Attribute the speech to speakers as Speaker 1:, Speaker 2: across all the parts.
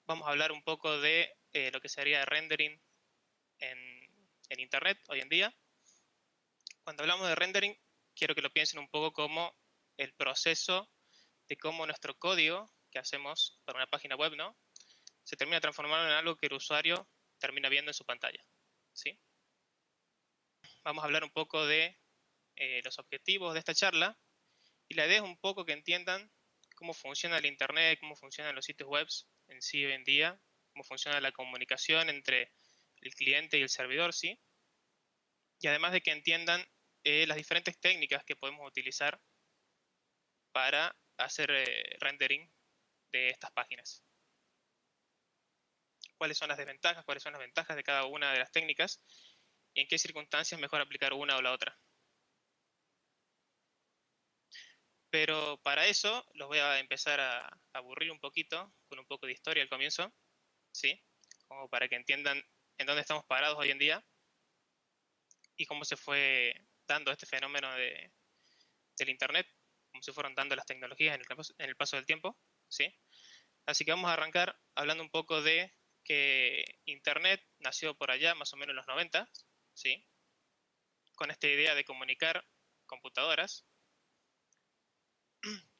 Speaker 1: vamos a hablar un poco de lo que sería rendering en Internet hoy en día. Cuando hablamos de rendering, quiero que lo piensen un poco como el proceso de cómo nuestro código que hacemos para una página web, ¿no?, se termina transformando en algo que el usuario termina viendo en su pantalla, ¿sí? Vamos a hablar un poco de los objetivos de esta charla, y la idea es un poco que entiendan cómo funciona el Internet, cómo funcionan los sitios web en sí hoy en día, cómo funciona la comunicación entre el cliente y el servidor, ¿sí? Y además de que entiendan las diferentes técnicas que podemos utilizar para hacer rendering de estas páginas. Cuáles son las desventajas, cuáles son las ventajas de cada una de las técnicas y en qué circunstancias es mejor aplicar una o la otra. Pero para eso los voy a empezar a aburrir un poquito, con un poco de historia al comienzo, ¿sí? Como para que entiendan en dónde estamos parados hoy en día y cómo se fue dando este fenómeno del Internet, cómo se fueron dando las tecnologías en el paso del tiempo, ¿sí? Así que vamos a arrancar hablando un poco de que Internet nació por allá, más o menos en los 90, ¿sí? Con esta idea de comunicar computadoras.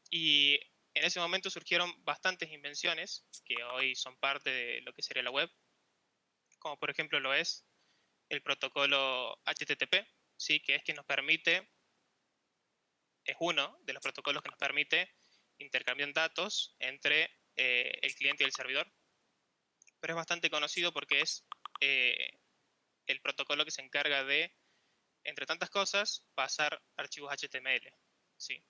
Speaker 1: Y en ese momento surgieron bastantes invenciones que hoy son parte de lo que sería la web, como por ejemplo lo es el protocolo HTTP, ¿sí?, que es que nos permite, es uno de los protocolos que nos permite intercambiar datos entre el cliente y el servidor, pero es bastante conocido porque es el protocolo que se encarga de, entre tantas cosas, pasar archivos HTML, ¿sí?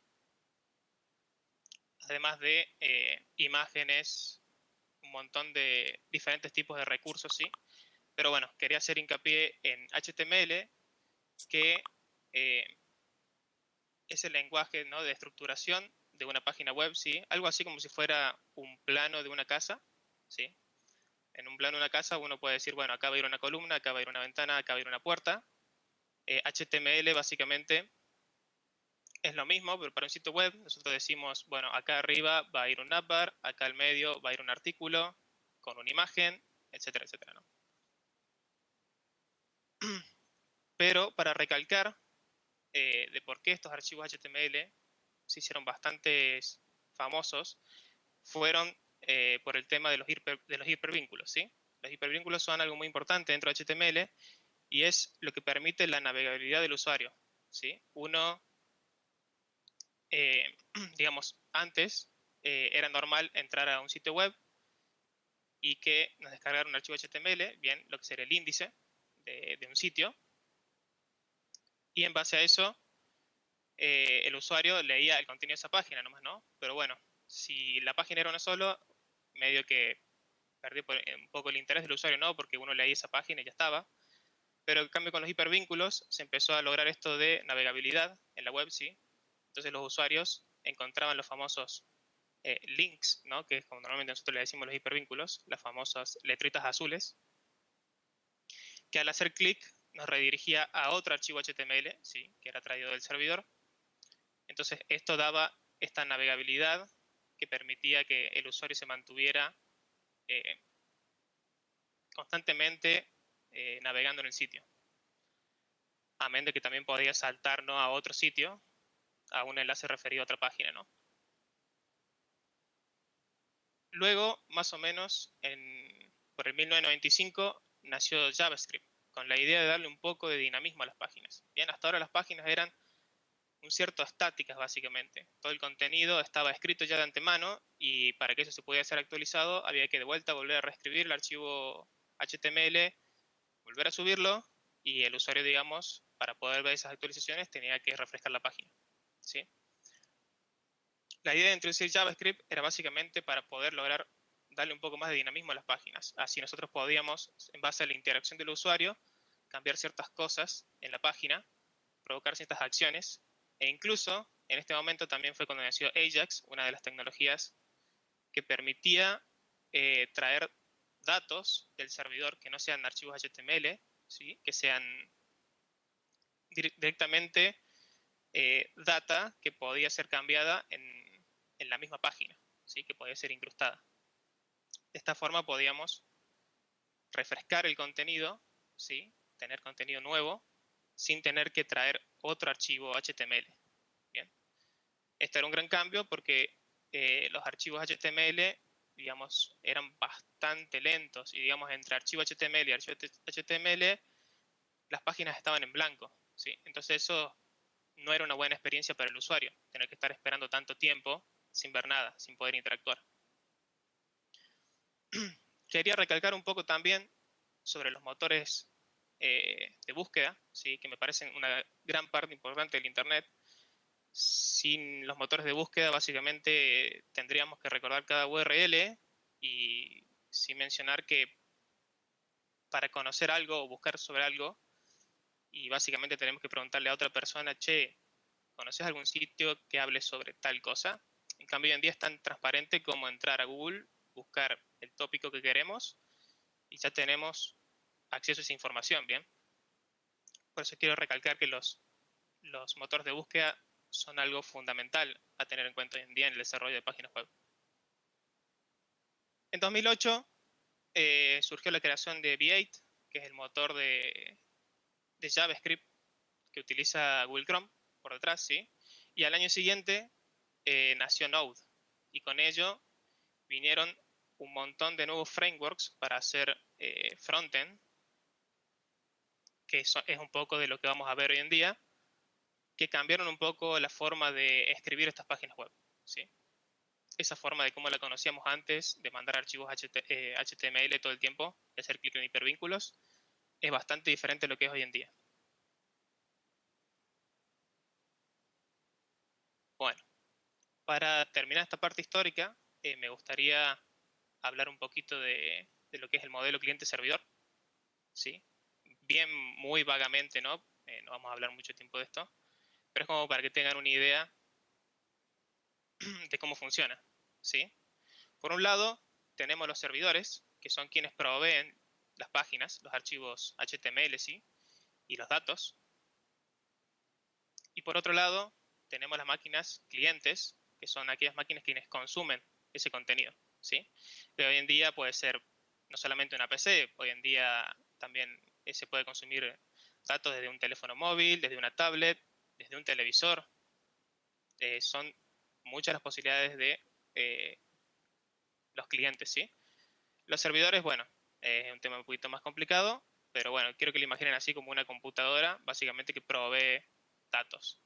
Speaker 1: Además de imágenes, un montón de diferentes tipos de recursos, ¿sí? Pero bueno, quería hacer hincapié en HTML, que es el lenguaje, ¿no?, de estructuración de una página web, ¿sí? Algo así como si fuera un plano de una casa, ¿sí? En un plano de una casa uno puede decir, bueno, acá va a ir una columna, acá va a ir una ventana, acá va a ir una puerta. HTML básicamente es lo mismo, pero para un sitio web nosotros decimos, bueno, acá arriba va a ir un navbar, acá al medio va a ir un artículo con una imagen, etcétera, etcétera, ¿no? Pero para recalcar de por qué estos archivos HTML se hicieron bastante famosos, fueron por el tema de los hipervínculos, ¿sí? Los hipervínculos son algo muy importante dentro de HTML y es lo que permite la navegabilidad del usuario, ¿sí? Uno, eh, digamos, antes era normal entrar a un sitio web y que nos descargara un archivo HTML, bien, lo que sería el índice de un sitio, y en base a eso el usuario leía el contenido de esa página nomás, ¿no? Pero bueno, si la página era una solo, medio que perdí un poco el interés del usuario, ¿no? Porque uno leía esa página y ya estaba. Pero en cambio con los hipervínculos se empezó a lograr esto de navegabilidad en la web, ¿sí? Entonces los usuarios encontraban los famosos links, ¿no?, que es como normalmente nosotros le decimos los hipervínculos, las famosas letritas azules, que al hacer clic nos redirigía a otro archivo HTML, ¿sí?, que era traído del servidor. Entonces esto daba esta navegabilidad que permitía que el usuario se mantuviera eh, constantemente navegando en el sitio. Amén de que también podía saltar, ¿no?, a otro sitio, a un enlace referido a otra página, ¿no? Luego, más o menos, por el 1995, nació JavaScript, con la idea de darle un poco de dinamismo a las páginas. Bien, hasta ahora las páginas eran un cierto estáticas, básicamente. Todo el contenido estaba escrito ya de antemano y para que eso se pudiera ser actualizado había que de vuelta volver a reescribir el archivo HTML, volver a subirlo y el usuario, digamos, para poder ver esas actualizaciones tenía que refrescar la página, ¿sí? La idea de introducir JavaScript era básicamente para poder lograr darle un poco más de dinamismo a las páginas. Así nosotros podíamos, en base a la interacción del usuario, cambiar ciertas cosas en la página, provocar ciertas acciones, e incluso en este momento también fue cuando nació Ajax, una de las tecnologías que permitía traer datos del servidor que no sean archivos HTML, ¿sí?, que sean directamente data que podía ser cambiada en la misma página, ¿sí?, que podía ser incrustada. De esta forma podíamos refrescar el contenido, ¿sí? Tener contenido nuevo, sin tener que traer otro archivo HTML. Bien. Este era un gran cambio porque los archivos HTML, digamos, eran bastante lentos y, digamos, entre archivo HTML y archivo HTML, las páginas estaban en blanco, ¿sí? Entonces eso no era una buena experiencia para el usuario, tener que estar esperando tanto tiempo sin ver nada, sin poder interactuar. Quería recalcar un poco también sobre los motores de búsqueda, ¿sí? Que me parecen una gran parte importante del Internet. Sin los motores de búsqueda, básicamente tendríamos que recordar cada URL y sin mencionar que para conocer algo o buscar sobre algo, y básicamente tenemos que preguntarle a otra persona, che, ¿conoces algún sitio que hable sobre tal cosa? En cambio, hoy en día es tan transparente como entrar a Google, buscar el tópico que queremos y ya tenemos acceso a esa información, ¿bien? Por eso quiero recalcar que los motores de búsqueda son algo fundamental a tener en cuenta hoy en día en el desarrollo de páginas web. En 2008 surgió la creación de V8, que es el motor de JavaScript que utiliza Google Chrome por detrás, ¿sí? Y al año siguiente nació Node, y con ello vinieron un montón de nuevos frameworks para hacer frontend, que es un poco de lo que vamos a ver hoy en día, que cambiaron un poco la forma de escribir estas páginas web, ¿sí? Esa forma de cómo la conocíamos antes, de mandar archivos HTML todo el tiempo, de hacer clic en hipervínculos, es bastante diferente a lo que es hoy en día. Bueno, para terminar esta parte histórica, me gustaría hablar un poquito de lo que es el modelo cliente-servidor, ¿sí? Bien, muy vagamente, ¿no? No vamos a hablar mucho tiempo de esto, pero es como para que tengan una idea de cómo funciona, ¿sí? Por un lado, tenemos los servidores, que son quienes proveen las páginas, los archivos HTML, ¿sí? Y los datos. Y por otro lado, tenemos las máquinas clientes, que son aquellas máquinas quienes consumen ese contenido, ¿sí? Que hoy en día puede ser no solamente una PC, hoy en día también se puede consumir datos desde un teléfono móvil, desde una tablet, desde un televisor. Son muchas las posibilidades de los clientes, ¿sí? Los servidores, bueno, es un tema un poquito más complicado, pero bueno, quiero que lo imaginen así como una computadora, básicamente que provee datos.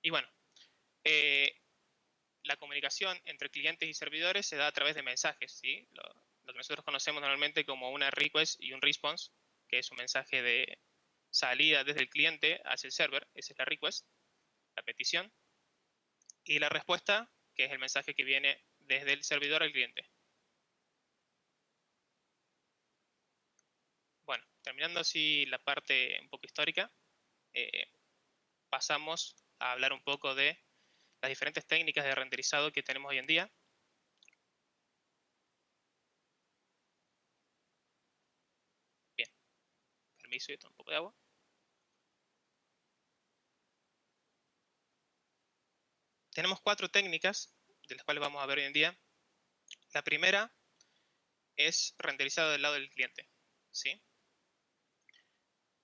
Speaker 1: Y bueno, eh, la comunicación entre clientes y servidores se da a través de mensajes, ¿sí? Lo que nosotros conocemos normalmente como una request y un response, que es un mensaje de salida desde el cliente hacia el server, esa es la request, la petición, y la respuesta, que es el mensaje que viene desde el servidor al cliente. Bueno, terminando así la parte un poco histórica, eh, pasamos a hablar un poco de las diferentes técnicas de renderizado que tenemos hoy en día. Bien, permiso, y tomo un poco de agua. Tenemos 4 técnicas, de las cuales vamos a ver hoy en día. La primera es renderizado del lado del cliente, ¿sí?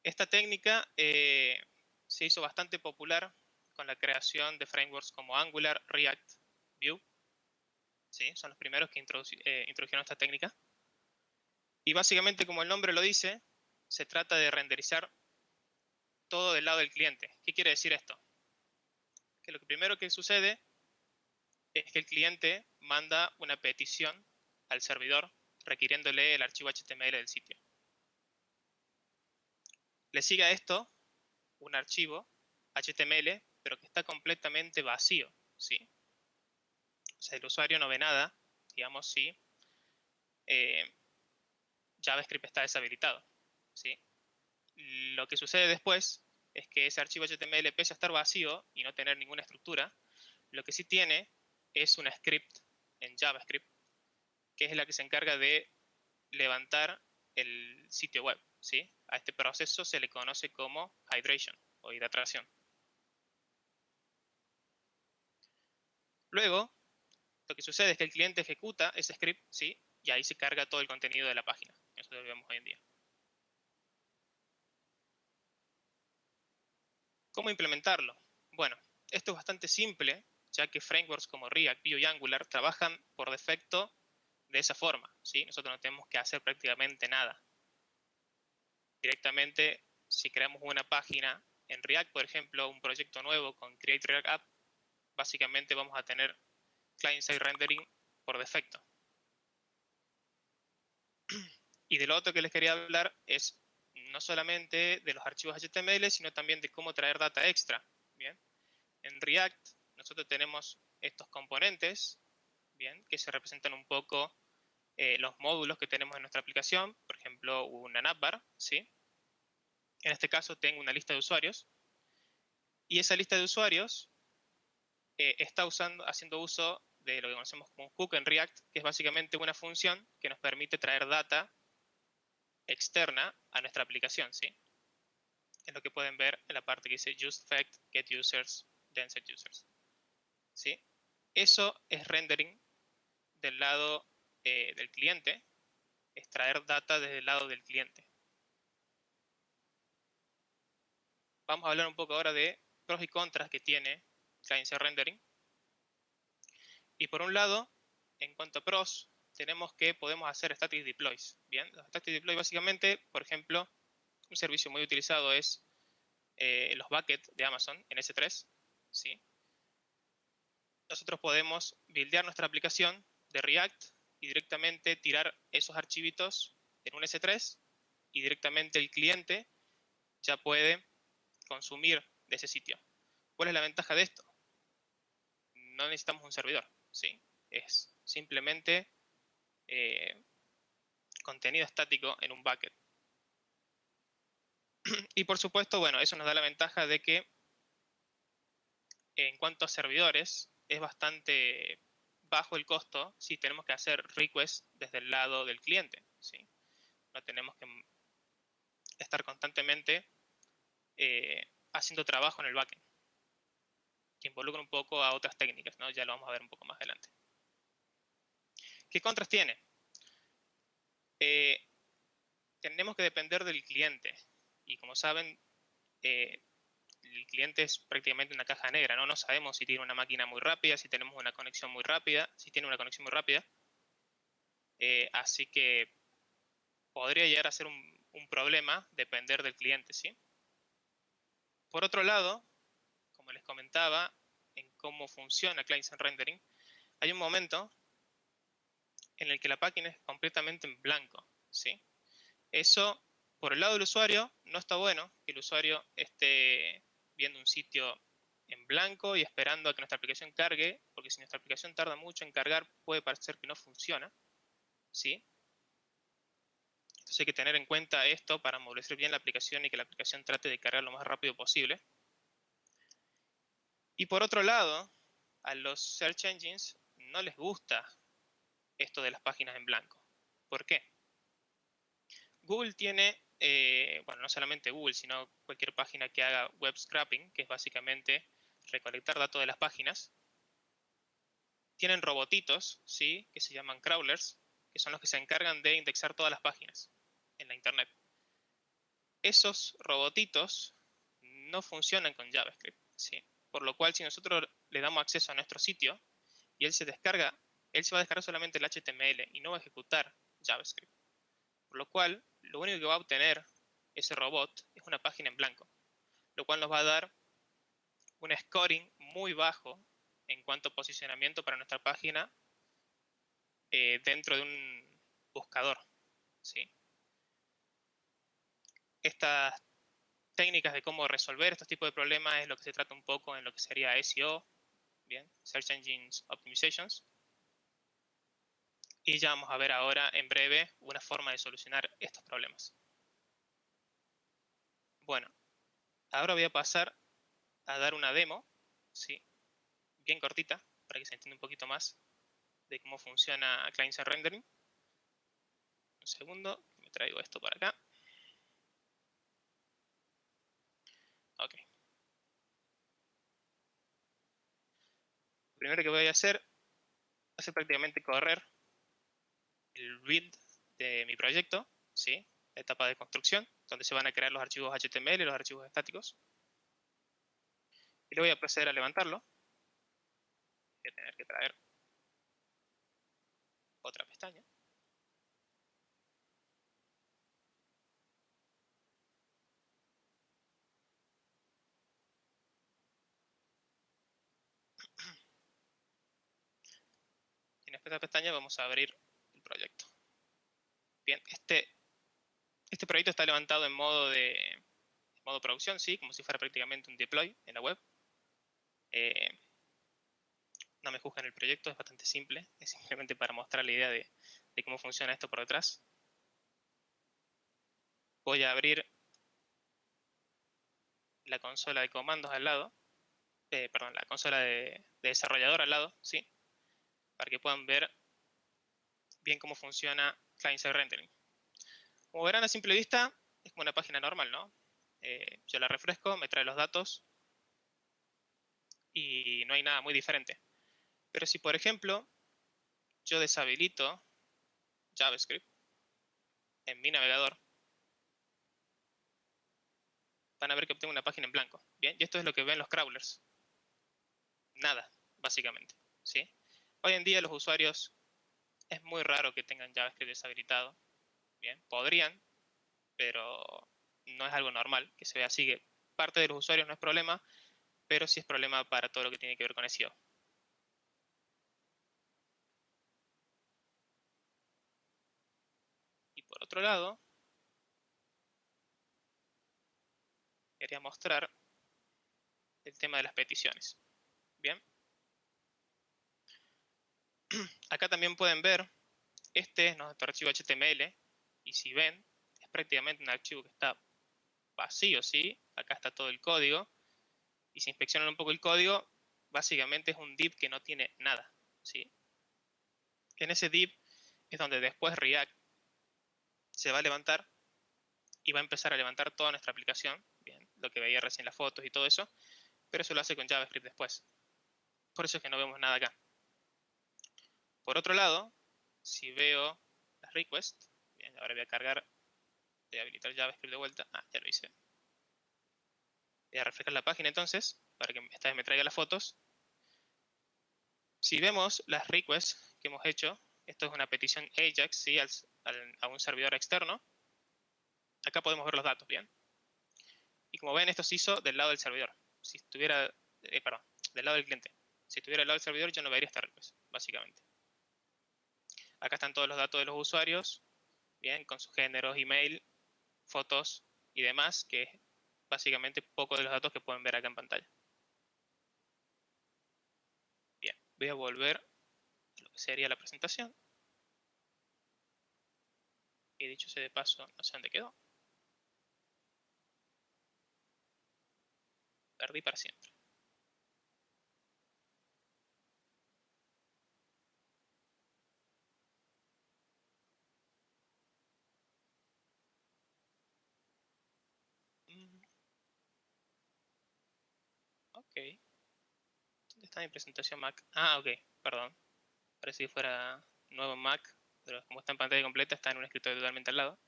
Speaker 1: Esta técnica se hizo bastante popular con la creación de frameworks como Angular, React, Vue, ¿sí? Son los primeros que introdujeron esta técnica. Y básicamente, como el nombre lo dice, se trata de renderizar todo del lado del cliente. ¿Qué quiere decir esto? Que lo primero que sucede es que el cliente manda una petición al servidor requiriéndole el archivo HTML del sitio. Le sigue a esto un archivo HTML, pero que está completamente vacío, ¿sí? O sea, el usuario no ve nada, digamos, si eh, JavaScript está deshabilitado, ¿sí? Lo que sucede después es que ese archivo HTML, pese a estar vacío y no tener ninguna estructura, lo que sí tiene es una script en JavaScript, que es la que se encarga de levantar el sitio web, ¿sí? A este proceso se le conoce como hydration o hidratación. Luego, Lo que sucede es que el cliente ejecuta ese script, ¿sí? Y ahí se carga todo el contenido de la página. Eso es lo que vemos hoy en día. ¿Cómo implementarlo? Bueno, esto es bastante simple, ya que frameworks como React, Vue y Angular trabajan por defecto de esa forma, ¿sí? Nosotros no tenemos que hacer prácticamente nada. Directamente, si creamos una página en React, por ejemplo, un proyecto nuevo con Create React App, básicamente vamos a tener client-side rendering por defecto. Y de lo otro que les quería hablar es no solamente de los archivos HTML, sino también de cómo traer data extra. Bien, en React nosotros tenemos estos componentes, bien, que se representan un poco los módulos que tenemos en nuestra aplicación, por ejemplo, una navbar, ¿sí? En este caso tengo una lista de usuarios, y esa lista de usuarios está haciendo uso de lo que conocemos como un hook en React, que es básicamente una función que nos permite traer data externa a nuestra aplicación, ¿sí? Es lo que pueden ver en la parte que dice useEffect, getUsers, thenSetUsers, ¿sí? Eso es rendering del lado del cliente, extraer data desde el lado del cliente. Vamos a hablar un poco ahora de pros y contras que tiene client-side rendering. Y por un lado, en cuanto a pros, tenemos que podemos hacer static deploys. Bien, los static deploys básicamente, por ejemplo, un servicio muy utilizado es los buckets de Amazon en S3, ¿sí? Nosotros podemos buildear nuestra aplicación de React y directamente tirar esos archivitos en un S3 y directamente el cliente ya puede consumir de ese sitio. ¿Cuál es la ventaja de esto? No necesitamos un servidor, ¿sí? Es simplemente contenido estático en un bucket. Y por supuesto, bueno, eso nos da la ventaja de que en cuanto a servidores es bastante bajo el costo si tenemos que hacer requests desde el lado del cliente, ¿sí? No tenemos que estar constantemente haciendo trabajo en el backend, que involucra un poco a otras técnicas, ¿no? Ya lo vamos a ver un poco más adelante. ¿Qué contras tiene? Tenemos que depender del cliente. Y como saben, el cliente es prácticamente una caja negra, ¿no? No sabemos si tiene una máquina muy rápida, si tenemos una conexión muy rápida, si tiene una conexión muy rápida. Así que podría llegar a ser un problema depender del cliente, ¿sí? Por otro lado, como les comentaba, en cómo funciona Client-Side Rendering, hay un momento en el que la página es completamente en blanco, ¿sí? Eso, por el lado del usuario, no está bueno que el usuario esté viendo un sitio en blanco y esperando a que nuestra aplicación cargue, porque si nuestra aplicación tarda mucho en cargar, puede parecer que no funciona, ¿sí? Entonces hay que tener en cuenta esto para modular bien la aplicación y que la aplicación trate de cargar lo más rápido posible. Y por otro lado, a los search engines no les gusta esto de las páginas en blanco. ¿Por qué? Google tiene, bueno, no solamente Google, sino cualquier página que haga web scraping, que es básicamente recolectar datos de las páginas. Tienen robotitos, ¿sí? Que se llaman crawlers, que son los que se encargan de indexar todas las páginas en la internet. Esos robotitos no funcionan con JavaScript, ¿sí? Por lo cual, si nosotros le damos acceso a nuestro sitio y él se va a descargar solamente el HTML y no va a ejecutar JavaScript. Por lo cual, lo único que va a obtener ese robot es una página en blanco, lo cual nos va a dar un scoring muy bajo en cuanto a posicionamiento para nuestra página dentro de un buscador, ¿sí? Estas técnicas de cómo resolver estos tipos de problemas es lo que se trata un poco en lo que sería SEO, bien, Search Engines Optimizations. Y ya vamos a ver ahora en breve una forma de solucionar estos problemas. Bueno, ahora voy a pasar a dar una demo, ¿sí? Bien cortita, para que se entienda un poquito más de cómo funciona Client-Side Rendering. Un segundo, me traigo esto para acá. Ok. Lo primero que voy a hacer hace prácticamente correr el build de mi proyecto, ¿sí? La etapa de construcción, donde se van a crear los archivos HTML y los archivos estáticos. Y luego voy a proceder a levantarlo. Voy a tener que traer otra pestaña. Y en esta pestaña vamos a abrir el proyecto. Bien, este proyecto está levantado en modo producción, sí, como si fuera prácticamente un deploy en la web. No me juzguen el proyecto, es bastante simple, es simplemente para mostrar la idea de cómo funciona esto por detrás. Voy a abrir la consola de comandos al lado, perdón, la consola de desarrollador al lado, sí, para que puedan ver bien cómo funciona client-side rendering. Como verán a simple vista, es como una página normal, ¿no? Yo la refresco, me trae los datos y no hay nada muy diferente. Pero si, por ejemplo, yo deshabilito JavaScript en mi navegador, van a ver que obtengo una página en blanco. Bien, y esto es lo que ven los crawlers. Nada, básicamente, ¿sí? Hoy en día los usuarios es muy raro que tengan JavaScript deshabilitado. Bien, podrían, pero no es algo normal que se vea así. Que parte de los usuarios no es problema, pero sí es problema para todo lo que tiene que ver con SEO. Y por otro lado, quería mostrar el tema de las peticiones. Bien, acá también pueden ver, este es nuestro archivo HTML, y si ven, es prácticamente un archivo que está vacío, ¿sí? Acá está todo el código, y si inspeccionan un poco el código, básicamente es un div que no tiene nada, ¿sí? En ese div es donde después React se va a levantar y va a empezar a levantar toda nuestra aplicación, bien, lo que veía recién las fotos y todo eso, pero eso lo hace con JavaScript después. Por eso es que no vemos nada acá. Por otro lado, si veo las requests, bien, ahora voy a cargar, voy a habilitar JavaScript de vuelta, ya lo hice. Voy a refrescar la página entonces, para que esta vez me traiga las fotos. Si vemos las requests que hemos hecho, esto es una petición AJAX, ¿sí? A un servidor externo. Acá podemos ver los datos, ¿bien? Y como ven, esto se hizo del lado del servidor. Si estuviera, perdón, del lado del cliente. Si estuviera del lado del servidor, yo no vería esta request, básicamente. Acá están todos los datos de los usuarios, bien, con sus géneros, email, fotos y demás, que es básicamente poco de los datos que pueden ver acá en pantalla. Bien, voy a volver a lo que sería la presentación. Y dicho sea de paso, no sé dónde quedó. Perdí para siempre. Ok. ¿Dónde está mi presentación Mac? Ah, ok, perdón. Parece que fuera nuevo en Mac, pero como está en pantalla completa, está en un escritorio totalmente al lado.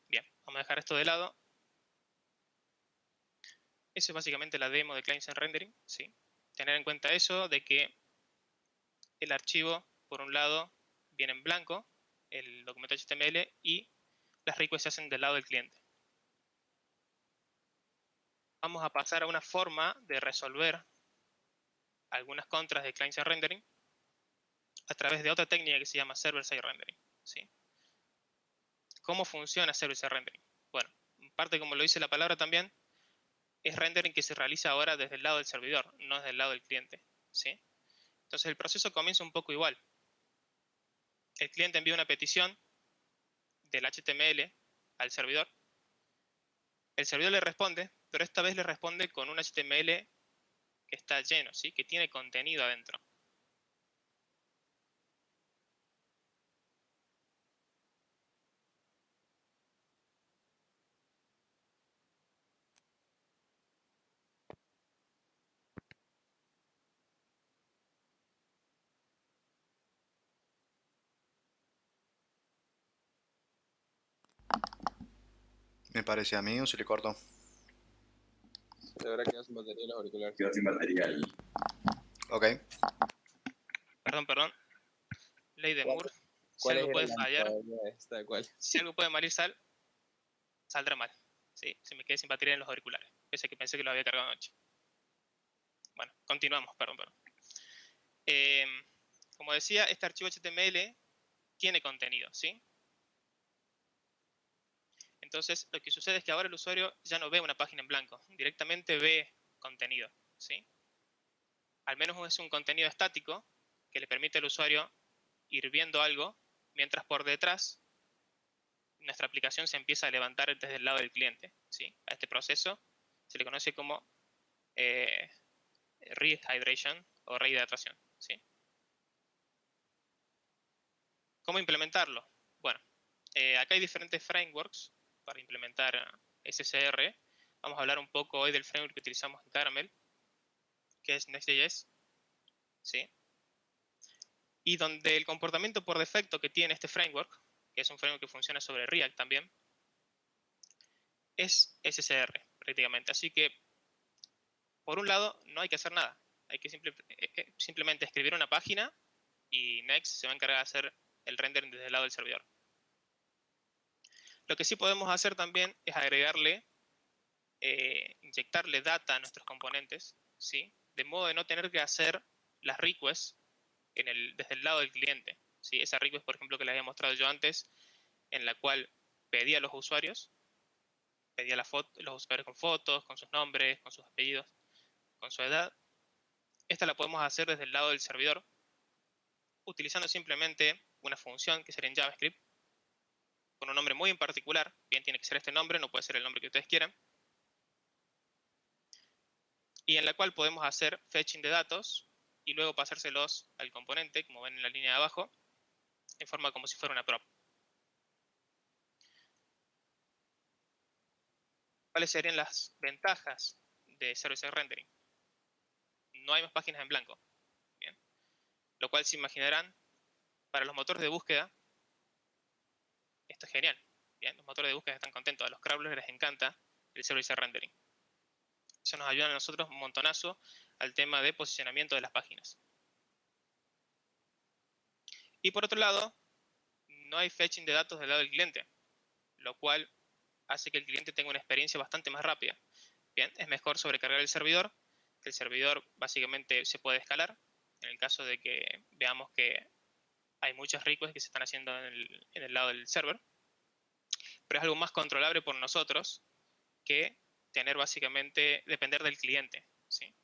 Speaker 1: Bien, vamos a dejar esto de lado. Eso es básicamente la demo de Client-Side Rendering, ¿sí? Tener en cuenta eso, de que el archivo, por un lado, viene en blanco, el documento HTML, y las requests se hacen del lado del cliente. Vamos a pasar a una forma de resolver algunas contras de Client-Side Rendering a través de otra técnica que se llama Server-Side Rendering, ¿sí? ¿Cómo funciona Server-Side Rendering? Bueno, en parte como lo dice la palabra también, es rendering que se realiza ahora desde el lado del servidor, no desde el lado del cliente, ¿sí? Entonces el proceso comienza un poco igual. El cliente envía una petición del HTML al servidor. El servidor le responde, pero esta vez le responde con un HTML que está lleno, ¿sí? Que tiene contenido adentro.
Speaker 2: Me parece a mí, o se le cortó.
Speaker 3: De verdad quedó sin batería los auriculares.
Speaker 4: Quedó sin batería el...
Speaker 2: Ok.
Speaker 1: Perdón. Ley de Moore. Si
Speaker 3: ¿Cuáles
Speaker 1: algo
Speaker 3: eran
Speaker 1: puede
Speaker 3: las
Speaker 1: fallar,
Speaker 3: modalidades? Tal cual.
Speaker 1: si algo puede mal ir saldrá mal. ¿Sí? Si me quedé sin batería en los auriculares. Pese a que pensé que lo había cargado anoche. Bueno, continuamos, perdón. Eh, como decía, este archivo HTML tiene contenido, ¿sí? Entonces, lo que sucede es que ahora el usuario ya no ve una página en blanco, directamente ve contenido, ¿sí? Al menos es un contenido estático que le permite al usuario ir viendo algo, mientras por detrás nuestra aplicación se empieza a levantar desde el lado del cliente, ¿sí? A este proceso se le conoce como rehydration o rehidratación, ¿sí? ¿Cómo implementarlo? Bueno, acá hay diferentes frameworks para implementar SSR. Vamos a hablar un poco hoy del framework que utilizamos en Caramel, que es Next.js, ¿sí? Y donde el comportamiento por defecto que tiene este framework, que es un framework que funciona sobre React también, es SSR prácticamente. Así que, por un lado, no hay que hacer nada. Hay que simplemente escribir una página y Next se va a encargar de hacer el rendering desde el lado del servidor. Lo que sí podemos hacer también es agregarle, inyectarle data a nuestros componentes, ¿sí? De modo de no tener que hacer las requests desde el lado del cliente, ¿sí? Esa request, por ejemplo, que les había mostrado yo antes, en la cual pedía a los usuarios, pedía los usuarios con fotos, con sus nombres, con sus apellidos, con su edad. Esta la podemos hacer desde el lado del servidor, utilizando simplemente una función que sería en JavaScript, con un nombre muy en particular. Bien, tiene que ser este nombre, no puede ser el nombre que ustedes quieran. Y en la cual podemos hacer fetching de datos y luego pasárselos al componente, como ven en la línea de abajo, en forma como si fuera una prop. ¿Cuáles serían las ventajas de server-side rendering? No hay más páginas en blanco. Bien. Lo cual se imaginarán, para los motores de búsqueda, esto es genial. Bien. Los motores de búsqueda están contentos, a los crawlers les encanta el server-side rendering. Eso nos ayuda a nosotros un montonazo al tema de posicionamiento de las páginas. Y por otro lado, no hay fetching de datos del lado del cliente, lo cual hace que el cliente tenga una experiencia bastante más rápida. Bien, es mejor sobrecargar el servidor, que el servidor básicamente se puede escalar, en el caso de que veamos que hay muchas requests que se están haciendo en el lado del server, pero es algo más controlable por nosotros que tener básicamente, depender del cliente, ¿sí?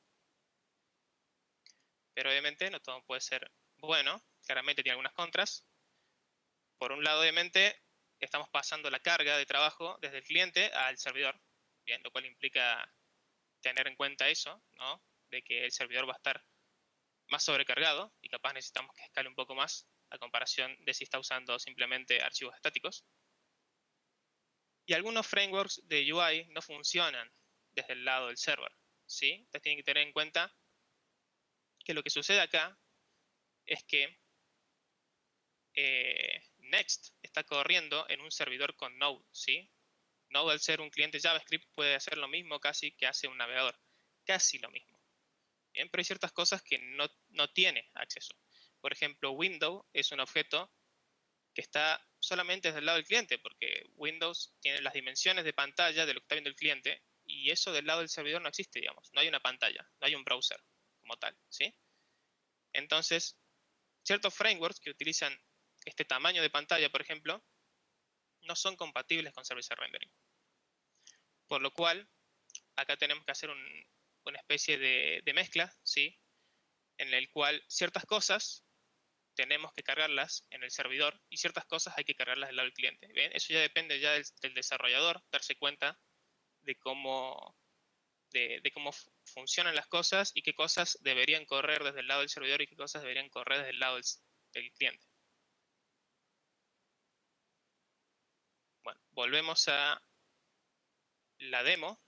Speaker 1: Pero obviamente no todo puede ser bueno, claramente tiene algunas contras. Por un lado, obviamente, estamos pasando la carga de trabajo desde el cliente al servidor, bien, lo cual implica tener en cuenta eso, ¿no? De que el servidor va a estar más sobrecargado y capaz necesitamos que escale un poco más a comparación de si está usando simplemente archivos estáticos. Y algunos frameworks de UI no funcionan desde el lado del server, ¿sí? Ustedes tienen que tener en cuenta que lo que sucede acá es que Next está corriendo en un servidor con Node, ¿sí? Node, al ser un cliente JavaScript, puede hacer lo mismo casi que hace un navegador. Casi lo mismo. Bien, pero hay ciertas cosas que no tiene acceso. Por ejemplo, Windows es un objeto que está solamente desde el lado del cliente, porque Windows tiene las dimensiones de pantalla de lo que está viendo el cliente, y eso del lado del servidor no existe, digamos. No hay una pantalla, no hay un browser como tal, ¿sí? Entonces, ciertos frameworks que utilizan este tamaño de pantalla, por ejemplo, no son compatibles con server-side rendering. Por lo cual, acá tenemos que hacer una especie de mezcla, ¿sí? En el cual ciertas cosas tenemos que cargarlas en el servidor y ciertas cosas hay que cargarlas del lado del cliente. ¿Bien? Eso ya depende ya del desarrollador, darse cuenta de cómo, de cómo funcionan las cosas y qué cosas deberían correr desde el lado del servidor y qué cosas deberían correr desde el lado del cliente. Bueno, volvemos a la demo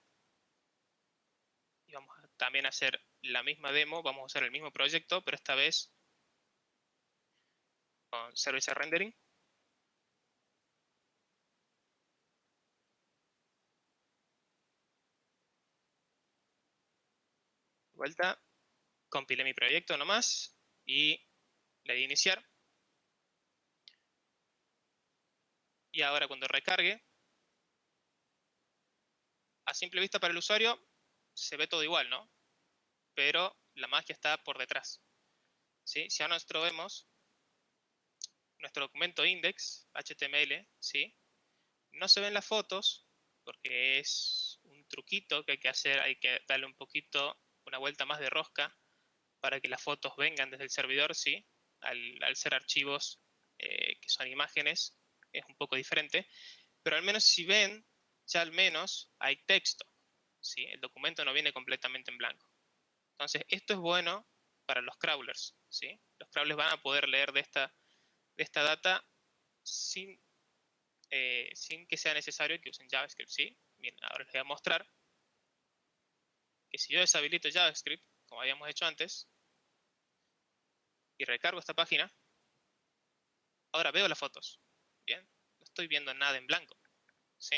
Speaker 1: y vamos a también hacer la misma demo, vamos a usar el mismo proyecto, pero esta vez con server-side rendering. vuelta, compilé mi proyecto nomás y le di iniciar. Y ahora cuando recargue, a simple vista para el usuario se ve todo igual, ¿no? Pero la magia está por detrás, ¿sí? Si ahora nosotros vemos nuestro documento index, HTML, ¿sí? No se ven las fotos porque es un truquito que hay que hacer, hay que darle un poquito, una vuelta más de rosca para que las fotos vengan desde el servidor, ¿sí? Al ser archivos que son imágenes, es un poco diferente, pero al menos si ven, ya al menos hay texto, ¿sí? El documento no viene completamente en blanco. Entonces, esto es bueno para los crawlers, ¿sí? Los crawlers van a poder leer de esta data sin que sea necesario que usen JavaScript, ¿sí? Bien, ahora les voy a mostrar que si yo deshabilito JavaScript, como habíamos hecho antes, y recargo esta página, ahora veo las fotos, ¿bien? No estoy viendo nada en blanco, ¿sí?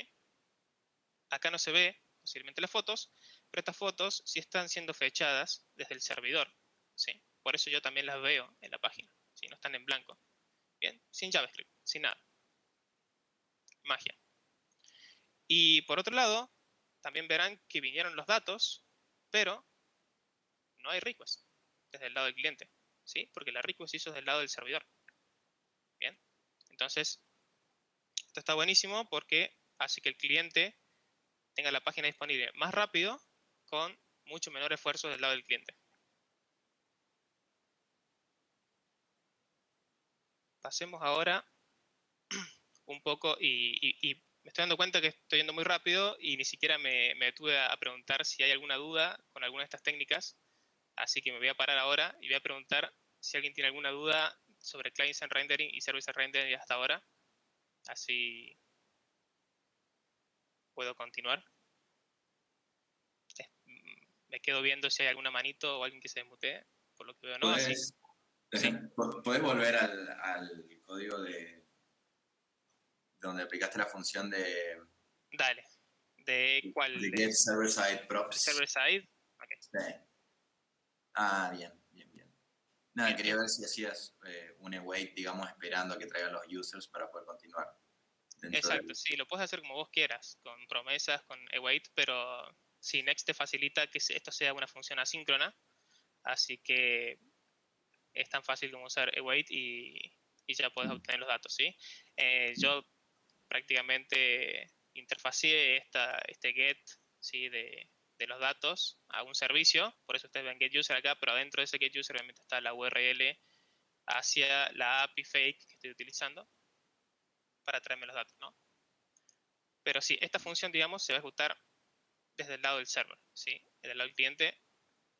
Speaker 1: Acá no se ve posiblemente las fotos, pero estas fotos sí están siendo fechadas desde el servidor, ¿sí? Por eso yo también las veo en la página, ¿sí? No están en blanco, ¿bien? Sin JavaScript, sin nada. Magia. Y por otro lado, también verán que vinieron los datos, pero no hay request desde el lado del cliente, ¿sí? Porque la request se hizo desde el lado del servidor. Bien, entonces esto está buenísimo porque hace que el cliente tenga la página disponible más rápido con mucho menor esfuerzo del lado del cliente. Pasemos ahora un poco y me estoy dando cuenta que estoy yendo muy rápido y ni siquiera me detuve a preguntar si hay alguna duda con alguna de estas técnicas. Así que me voy a parar ahora y voy a preguntar si alguien tiene alguna duda sobre client-side rendering y service-side rendering hasta ahora. Así puedo continuar. Me quedo viendo si hay alguna manito o alguien que se desmutee, por lo que veo no. Así, sí,
Speaker 4: ¿Podés volver al código de donde aplicaste la función de
Speaker 1: dale. ¿De cuál?
Speaker 4: get server-side props?
Speaker 1: Server-side. Okay.
Speaker 4: Sí. Ah, bien. Nada,
Speaker 1: Bien,
Speaker 4: quería
Speaker 1: bien.
Speaker 4: ver si hacías un await, digamos, esperando a que traigan los users para poder continuar.
Speaker 1: Exacto, sí, lo puedes hacer como vos quieras, con promesas, con await, pero sí, Next te facilita que esto sea una función asíncrona, así que es tan fácil como usar await y ya puedes obtener los datos, ¿sí? Yo prácticamente interfaceé este get, ¿sí? de los datos a un servicio, por eso ustedes ven get user acá, pero adentro de ese get user obviamente está la URL hacia la API fake que estoy utilizando para traerme los datos, ¿no? Pero sí, esta función, digamos, se va a ejecutar desde el lado del server, ¿sí? Desde el lado del cliente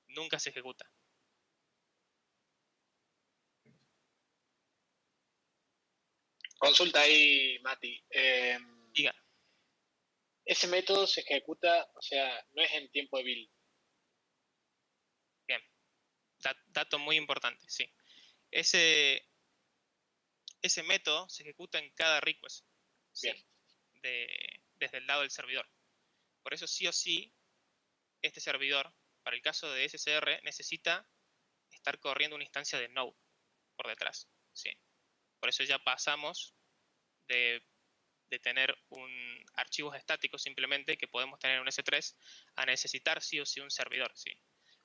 Speaker 1: nunca se ejecuta.
Speaker 5: Consulta ahí, Mati.
Speaker 1: Diga.
Speaker 5: Ese método se ejecuta, o sea, no es en tiempo de build.
Speaker 1: Bien. Dato muy importante, sí. Ese método se ejecuta en cada request, ¿sí? Desde el lado del servidor. Por eso sí o sí, este servidor, para el caso de SSR, necesita estar corriendo una instancia de Node por detrás, ¿sí? Por eso ya pasamos de tener archivos estáticos simplemente que podemos tener en un S3 a necesitar sí o sí un servidor, ¿sí?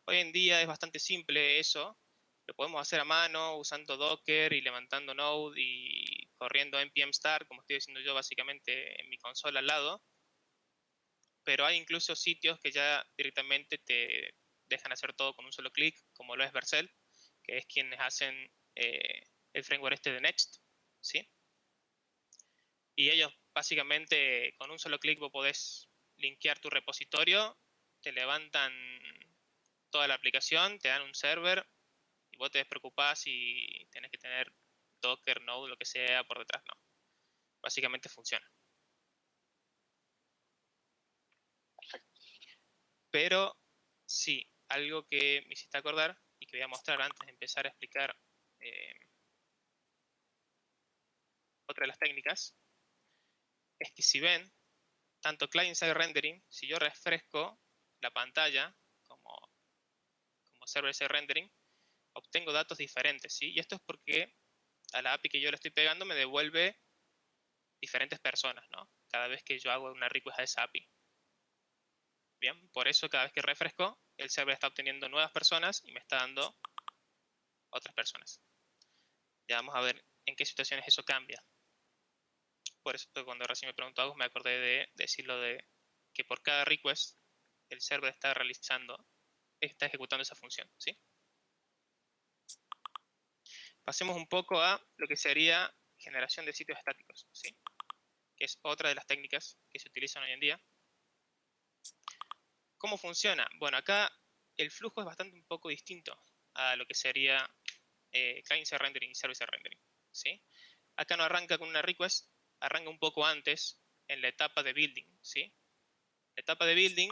Speaker 1: Hoy en día es bastante simple eso, lo podemos hacer a mano usando Docker y levantando Node y corriendo npm start, como estoy diciendo yo básicamente en mi consola al lado, pero hay incluso sitios que ya directamente te dejan hacer todo con un solo clic, como lo es Vercel, que es quienes hacen el framework este de Next, ¿sí? Y ellos básicamente con un solo clic vos podés linkear tu repositorio, te levantan toda la aplicación, te dan un server y vos te despreocupás si tenés que tener Docker, Node, lo que sea por detrás, no. Básicamente funciona. Pero sí, algo que me hiciste acordar y que voy a mostrar antes de empezar a explicar otra de las técnicas, es que si ven, tanto client-side rendering, si yo refresco la pantalla, como como server-side rendering, obtengo datos diferentes, ¿sí? Y esto es porque a la API que yo le estoy pegando me devuelve diferentes personas, ¿no? Cada vez que yo hago una request a esa API. Bien, por eso cada vez que refresco, el server está obteniendo nuevas personas y me está dando otras personas. Ya vamos a ver en qué situaciones eso cambia. Por eso cuando recién me preguntó algo me acordé de decirlo de que por cada request el server está ejecutando esa función, ¿sí? Pasemos un poco a lo que sería generación de sitios estáticos, ¿sí? Que es otra de las técnicas que se utilizan hoy en día. ¿Cómo funciona? Bueno, acá el flujo es bastante un poco distinto a lo que sería client-side rendering y server-side rendering, ¿sí? Acá no arranca con una request, arranca un poco antes en la etapa de building, ¿sí? La etapa de building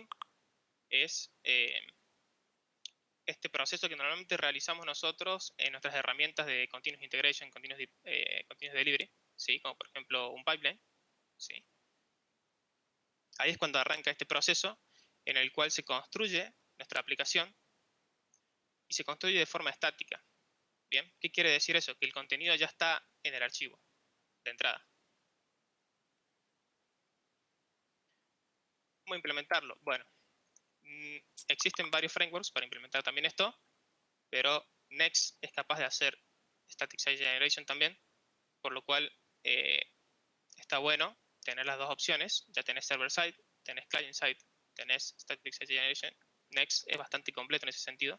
Speaker 1: es este proceso que normalmente realizamos nosotros en nuestras herramientas de Continuous Integration, Continuous Delivery, ¿sí? Como por ejemplo un pipeline, ¿sí? Ahí es cuando arranca este proceso en el cual se construye nuestra aplicación y se construye de forma estática. ¿Bien? ¿Qué quiere decir eso? Que el contenido ya está en el archivo de entrada. ¿Cómo implementarlo? Bueno, existen varios frameworks para implementar también esto, pero Next es capaz de hacer Static Site Generation también, por lo cual está bueno tener las dos opciones. Ya tenés server-side, tenés client-side, tenés Static Site Generation. Next es bastante completo en ese sentido.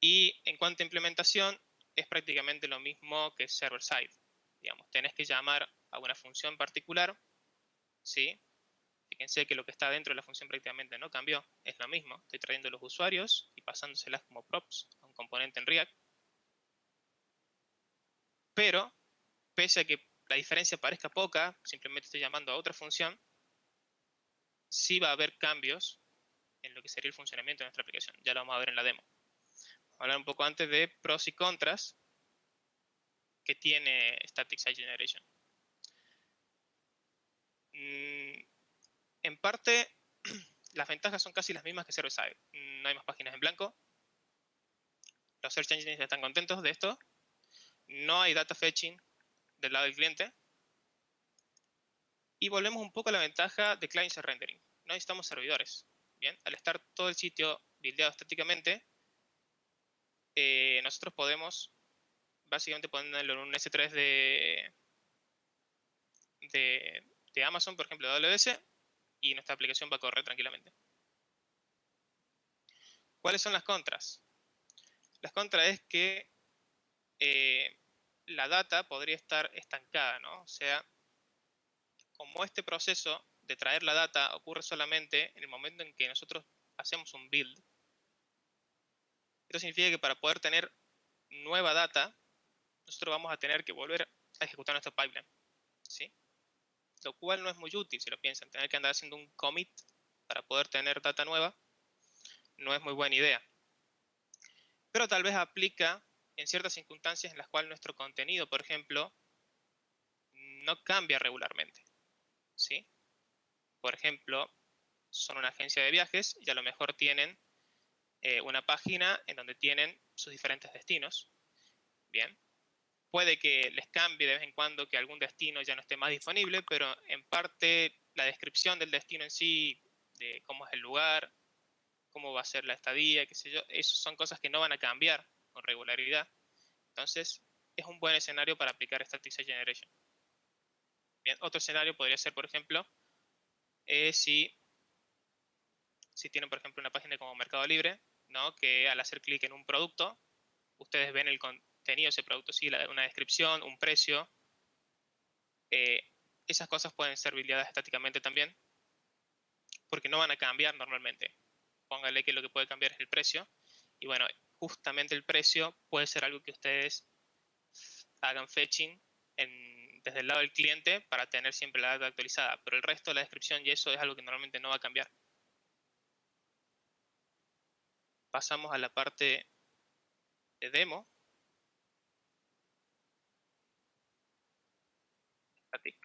Speaker 1: Y en cuanto a implementación, es prácticamente lo mismo que server-side. Digamos, tenés que llamar a una función particular, ¿sí? Fíjense que lo que está dentro de la función prácticamente no cambió, es lo mismo. Estoy trayendo los usuarios y pasándoselas como props a un componente en React. Pero, pese a que la diferencia parezca poca, simplemente estoy llamando a otra función, sí va a haber cambios en lo que sería el funcionamiento de nuestra aplicación. Ya lo vamos a ver en la demo. Vamos a hablar un poco antes de pros y contras que tiene Static Site Generation. En parte, las ventajas son casi las mismas que server-side. No hay más páginas en blanco. Los search engines están contentos de esto. No hay data fetching del lado del cliente. Y volvemos un poco a la ventaja de client-side rendering. No necesitamos servidores. Bien, al estar todo el sitio buildeado estáticamente, nosotros podemos básicamente ponerlo en un S3 de Amazon, por ejemplo, de AWS, y nuestra aplicación va a correr tranquilamente. ¿Cuáles son las contras? Las contras es que la data podría estar estancada, ¿no? O sea, como este proceso de traer la data ocurre solamente en el momento en que nosotros hacemos un build, esto significa que para poder tener nueva data, nosotros vamos a tener que volver a ejecutar nuestro pipeline, ¿sí? Lo cual no es muy útil si lo piensan. Tener que andar haciendo un commit para poder tener data nueva no es muy buena idea. Pero tal vez aplica en ciertas circunstancias en las cuales nuestro contenido, por ejemplo, no cambia regularmente, ¿sí? Por ejemplo, son una agencia de viajes y a lo mejor tienen una página en donde tienen sus diferentes destinos. Bien. Puede que les cambie de vez en cuando que algún destino ya no esté más disponible, pero en parte la descripción del destino en sí, de cómo es el lugar, cómo va a ser la estadía, qué sé yo, eso son cosas que no van a cambiar con regularidad. Entonces, es un buen escenario para aplicar Static Site Generation. Bien, otro escenario podría ser, por ejemplo, si tienen, por ejemplo, una página como Mercado Libre, ¿no? Que al hacer clic en un producto, ustedes ven el contenido de ese producto, ¿sí? Una descripción, un precio. Esas cosas pueden ser buildeadas estáticamente también, porque no van a cambiar normalmente. Póngale que lo que puede cambiar es el precio, y bueno, justamente el precio puede ser algo que ustedes hagan fetching desde el lado del cliente para tener siempre la data actualizada, pero el resto de la descripción y eso es algo que normalmente no va a cambiar. Pasamos a la parte de demo. Static.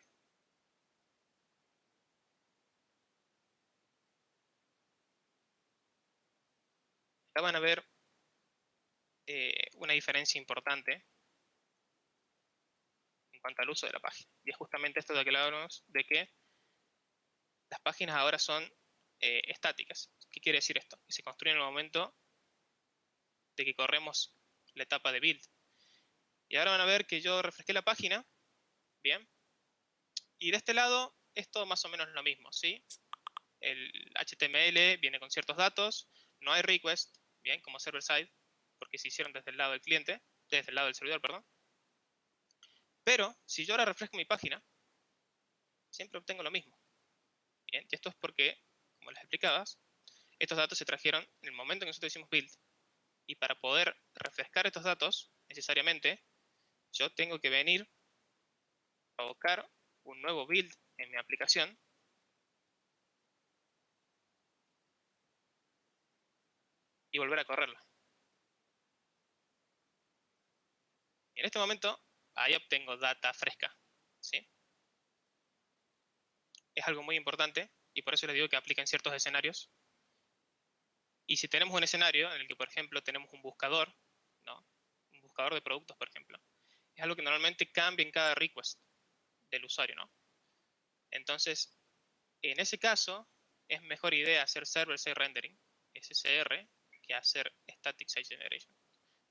Speaker 1: acá van a ver una diferencia importante en cuanto al uso de la página. Y es justamente esto de que hablábamos, de que las páginas ahora son estáticas. ¿Qué quiere decir esto? Que se construyen en el momento de que corremos la etapa de build. Y ahora van a ver que yo refresqué la página, bien, y de este lado es todo más o menos lo mismo, ¿sí? El HTML viene con ciertos datos, no hay request, bien, como server-side, porque se hicieron desde el lado del cliente, desde el lado del servidor, perdón. Pero, si yo ahora refresco mi página, siempre obtengo lo mismo. Bien, y esto es porque, como les explicabas, estos datos se trajeron en el momento en que nosotros hicimos build. Y para poder refrescar estos datos, necesariamente, yo tengo que venir a provocar un nuevo build en mi aplicación. Y volver a correrla. Y en este momento, ahí obtengo data fresca, ¿sí? Es algo muy importante y por eso les digo que aplica en ciertos escenarios. Y si tenemos un escenario en el que, por ejemplo, tenemos un buscador, ¿no? Un buscador de productos, por ejemplo, es algo que normalmente cambia en cada request del usuario, ¿no? Entonces, en ese caso, es mejor idea hacer server-side rendering, SSR, que hacer static site generation.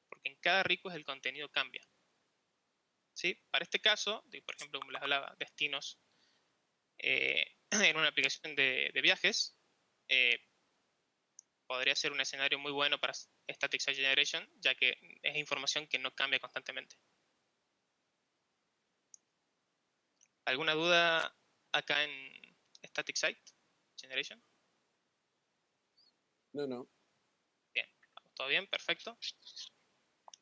Speaker 1: Porque en cada request el contenido cambia. ¿Sí? Para este caso, por ejemplo, como les hablaba, destinos en una aplicación de viajes, podría ser un escenario muy bueno para Static Site Generation, ya que es información que no cambia constantemente. ¿Alguna duda acá en Static Site Generation?
Speaker 3: No.
Speaker 1: Bien, ¿todo bien? Perfecto.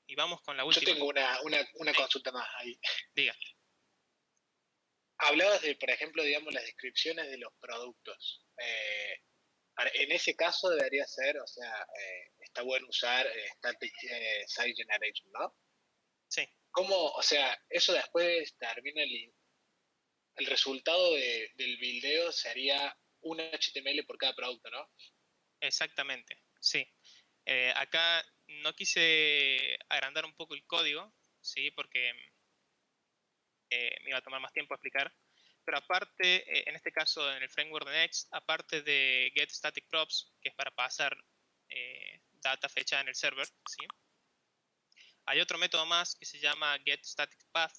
Speaker 1: Y vamos con la
Speaker 5: Yo
Speaker 1: última.
Speaker 5: tengo una
Speaker 1: Sí.
Speaker 5: consulta más ahí.
Speaker 1: Diga.
Speaker 5: Hablabas de, por ejemplo, digamos, las descripciones de los productos. En ese caso debería ser, o sea, está bueno usar Static Site Generation, ¿no?
Speaker 1: Sí,
Speaker 5: ¿Cómo, o sea, eso después termina el resultado del buildeo sería un HTML por cada producto, ¿no?
Speaker 1: exactamente. Sí. Acá no quise agrandar un poco el código, ¿sí? Porque me iba a tomar más tiempo explicar. Pero aparte, en este caso en el framework de Next, aparte de get static props, que es para pasar data fechada en el server, ¿sí? Hay otro método más que se llama get static path,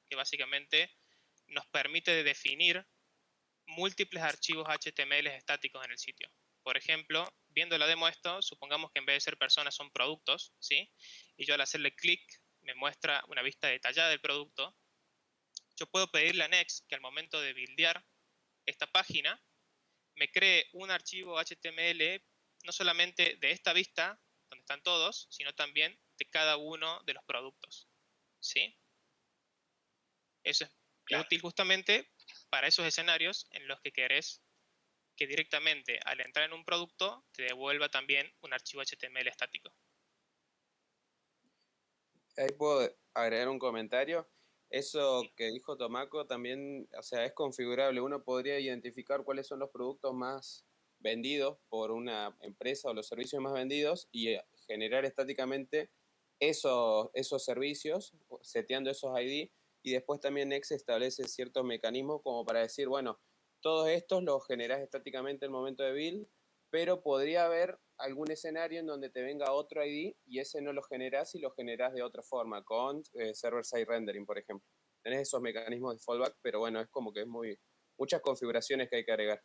Speaker 1: que básicamente nos permite definir múltiples archivos HTML estáticos en el sitio. Por ejemplo, viendo la demo esto, supongamos que en vez de ser personas son productos, ¿sí? Y yo al hacerle clic me muestra una vista detallada del producto. Yo puedo pedirle a Next que al momento de buildear esta página me cree un archivo HTML no solamente de esta vista, donde están todos, sino también de cada uno de los productos. ¿Sí? Eso es
Speaker 5: Claro.
Speaker 1: útil justamente para esos escenarios en los que querés que directamente al entrar en un producto te devuelva también un archivo HTML estático.
Speaker 3: Ahí puedo agregar un comentario. Eso que dijo Tomaco también, o sea, es configurable. Uno podría identificar cuáles son los productos más vendidos por una empresa o los servicios más vendidos y generar estáticamente esos servicios, seteando esos ID, y después también Next establece ciertos mecanismos como para decir, bueno, todos estos los generás estáticamente en el momento de build, pero podría haber algún escenario en donde te venga otro ID y ese no lo generás y lo generás de otra forma, con server-side rendering, por ejemplo. Tenés esos mecanismos de fallback, pero bueno, es como que es muchas configuraciones que hay que agregar.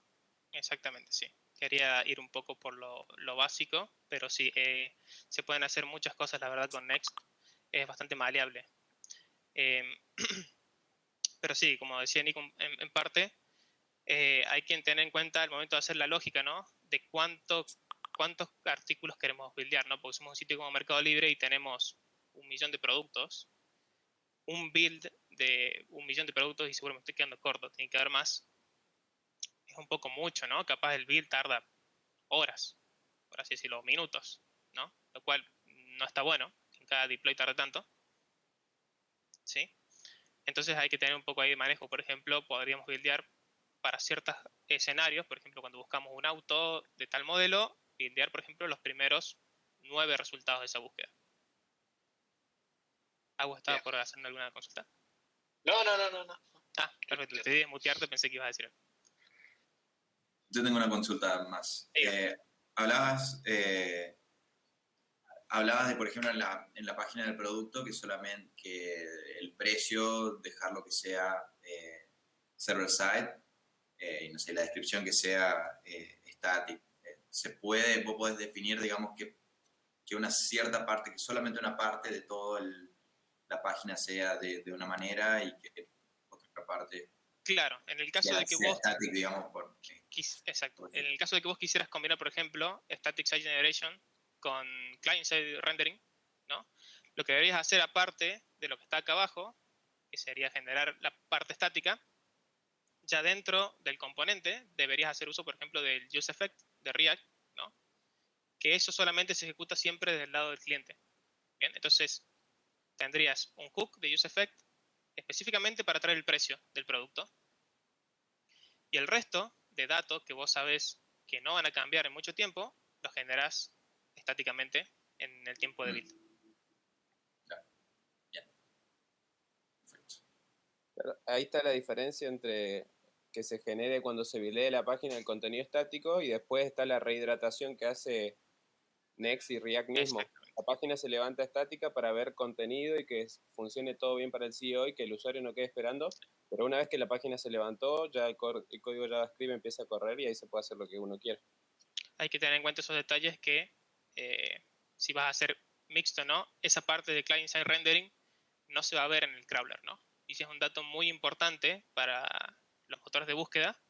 Speaker 1: Exactamente, sí. Quería ir un poco por lo básico, pero sí, se pueden hacer muchas cosas, la verdad, con Next. Es bastante maleable. Eh, pero sí, como decía Nico en parte, hay que tener en cuenta al momento de hacer la lógica, ¿no? De cuántos artículos queremos buildear, ¿no? Porque somos un sitio como Mercado Libre y tenemos 1.000.000 de productos. Un build de 1.000.000 de productos y seguro me estoy quedando corto, tiene que haber más. Es un poco mucho, ¿no? Capaz el build tarda horas, por así decirlo, minutos, ¿no? Lo cual no está bueno, que en cada deploy tarde tanto, ¿sí? Entonces hay que tener un poco ahí de manejo. Por ejemplo, podríamos buildear para ciertos escenarios, por ejemplo, cuando buscamos un auto de tal modelo, buildear, por ejemplo, los primeros 9 resultados de esa búsqueda. ¿Agua estaba
Speaker 5: Bien.
Speaker 1: por hacerme alguna consulta?
Speaker 5: No.
Speaker 1: Ah, perfecto. Te di desmutearte, pensé que ibas a decir algo.
Speaker 4: Yo tengo una consulta más.
Speaker 1: Diga.
Speaker 4: Hablabas de, por ejemplo, en la página del producto que solamente que el precio, dejarlo que sea server-side, y no sé, la descripción que sea static. Vos podés definir, digamos, que una cierta parte, que solamente una parte de toda la página sea de una manera y que otra parte
Speaker 1: Claro, en el caso de que
Speaker 4: sea
Speaker 1: vos...
Speaker 4: static, digamos,
Speaker 1: Exacto. En el caso de que vos quisieras combinar, por ejemplo, Static Site Generation con Client Side Rendering, ¿no? Lo que deberías hacer aparte de lo que está acá abajo, que sería generar la parte estática, ya dentro del componente deberías hacer uso, por ejemplo, del useEffect de React, ¿no? Que eso solamente se ejecuta siempre del lado del cliente. Bien, entonces tendrías un hook de useEffect específicamente para traer el precio del producto. Y el resto de datos que vos sabés que no van a cambiar en mucho tiempo, los generás estáticamente en el tiempo de build.
Speaker 4: Claro. Bien. Perfecto.
Speaker 3: Claro, ahí está la diferencia entre que se genere cuando se buildee la página el contenido estático y después está la rehidratación que hace Next y React mismo.
Speaker 1: Exactamente.
Speaker 3: La página se levanta estática para ver contenido y que funcione todo bien para el CEO y que el usuario no quede esperando, pero una vez que la página se levantó, ya el código JavaScript empieza a correr y ahí se puede hacer lo que uno quiera.
Speaker 1: Hay que tener en cuenta esos detalles que si vas a hacer mixto o no, esa parte de client-side rendering no se va a ver en el crawler, ¿no? Y si es un dato muy importante para los motores de búsqueda,